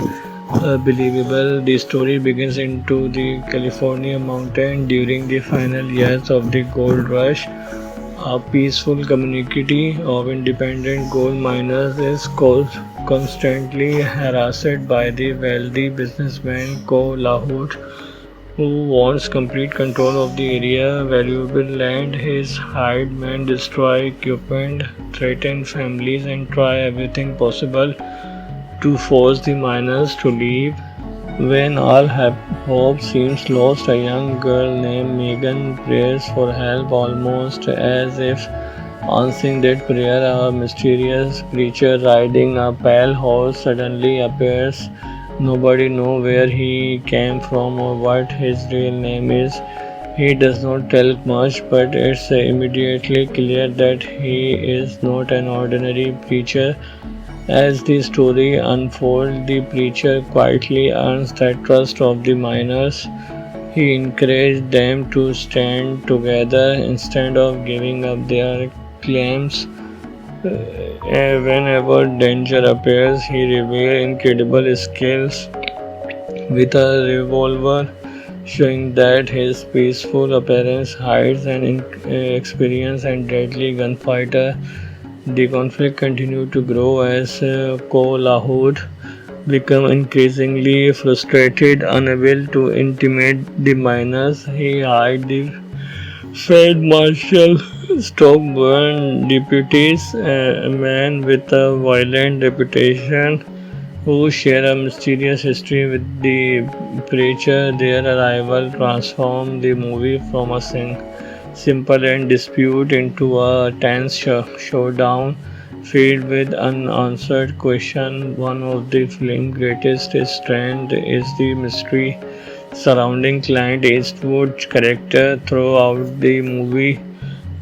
believable. The story begins into the California mountain during the final years of the gold rush. A peaceful community of independent gold miners is constantly harassed by the wealthy businessman Ko Lahut, who wants complete control of the area. Valuable land, his hired men destroy equipment, threaten families, and try everything possible to force the miners to leave. When all hope seems lost, a young girl named Megan prays for help, almost as if answering that prayer. A mysterious creature riding a pale horse suddenly appears. Nobody knows where he came from or what his real name is. He does not tell much, but it's immediately clear that he is not an ordinary preacher. As the story unfolds, the preacher quietly earns the trust of the miners. He encouraged them to stand together instead of giving up their claims. Whenever danger appears, he reveals incredible skills with a revolver, showing that his peaceful appearance hides an experienced and deadly gunfighter. The conflict continued to grow as Ko Lahod became increasingly frustrated, unable to intimidate the miners. He hired the Fed Marshal Stockburn deputies, a man with a violent reputation, who share a mysterious history with the preacher. Their arrival transformed the movie from a simple and dispute into a tense showdown filled with unanswered questions. One of the film's greatest strengths is the mystery surrounding Clint Eastwood's character. Throughout the movie,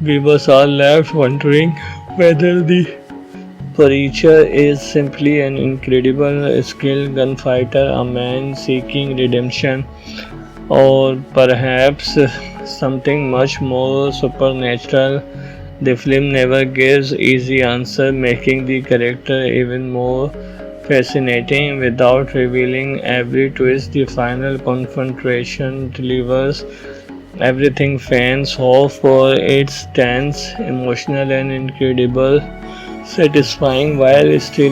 viewers are left wondering whether the preacher is simply an incredible skilled gunfighter, a man seeking redemption, or perhaps something much more supernatural. The film never gives easy answer, making the character even more fascinating without revealing every twist. The final confrontation delivers everything fans hope for. It's tense, emotional, and incredible, satisfying while still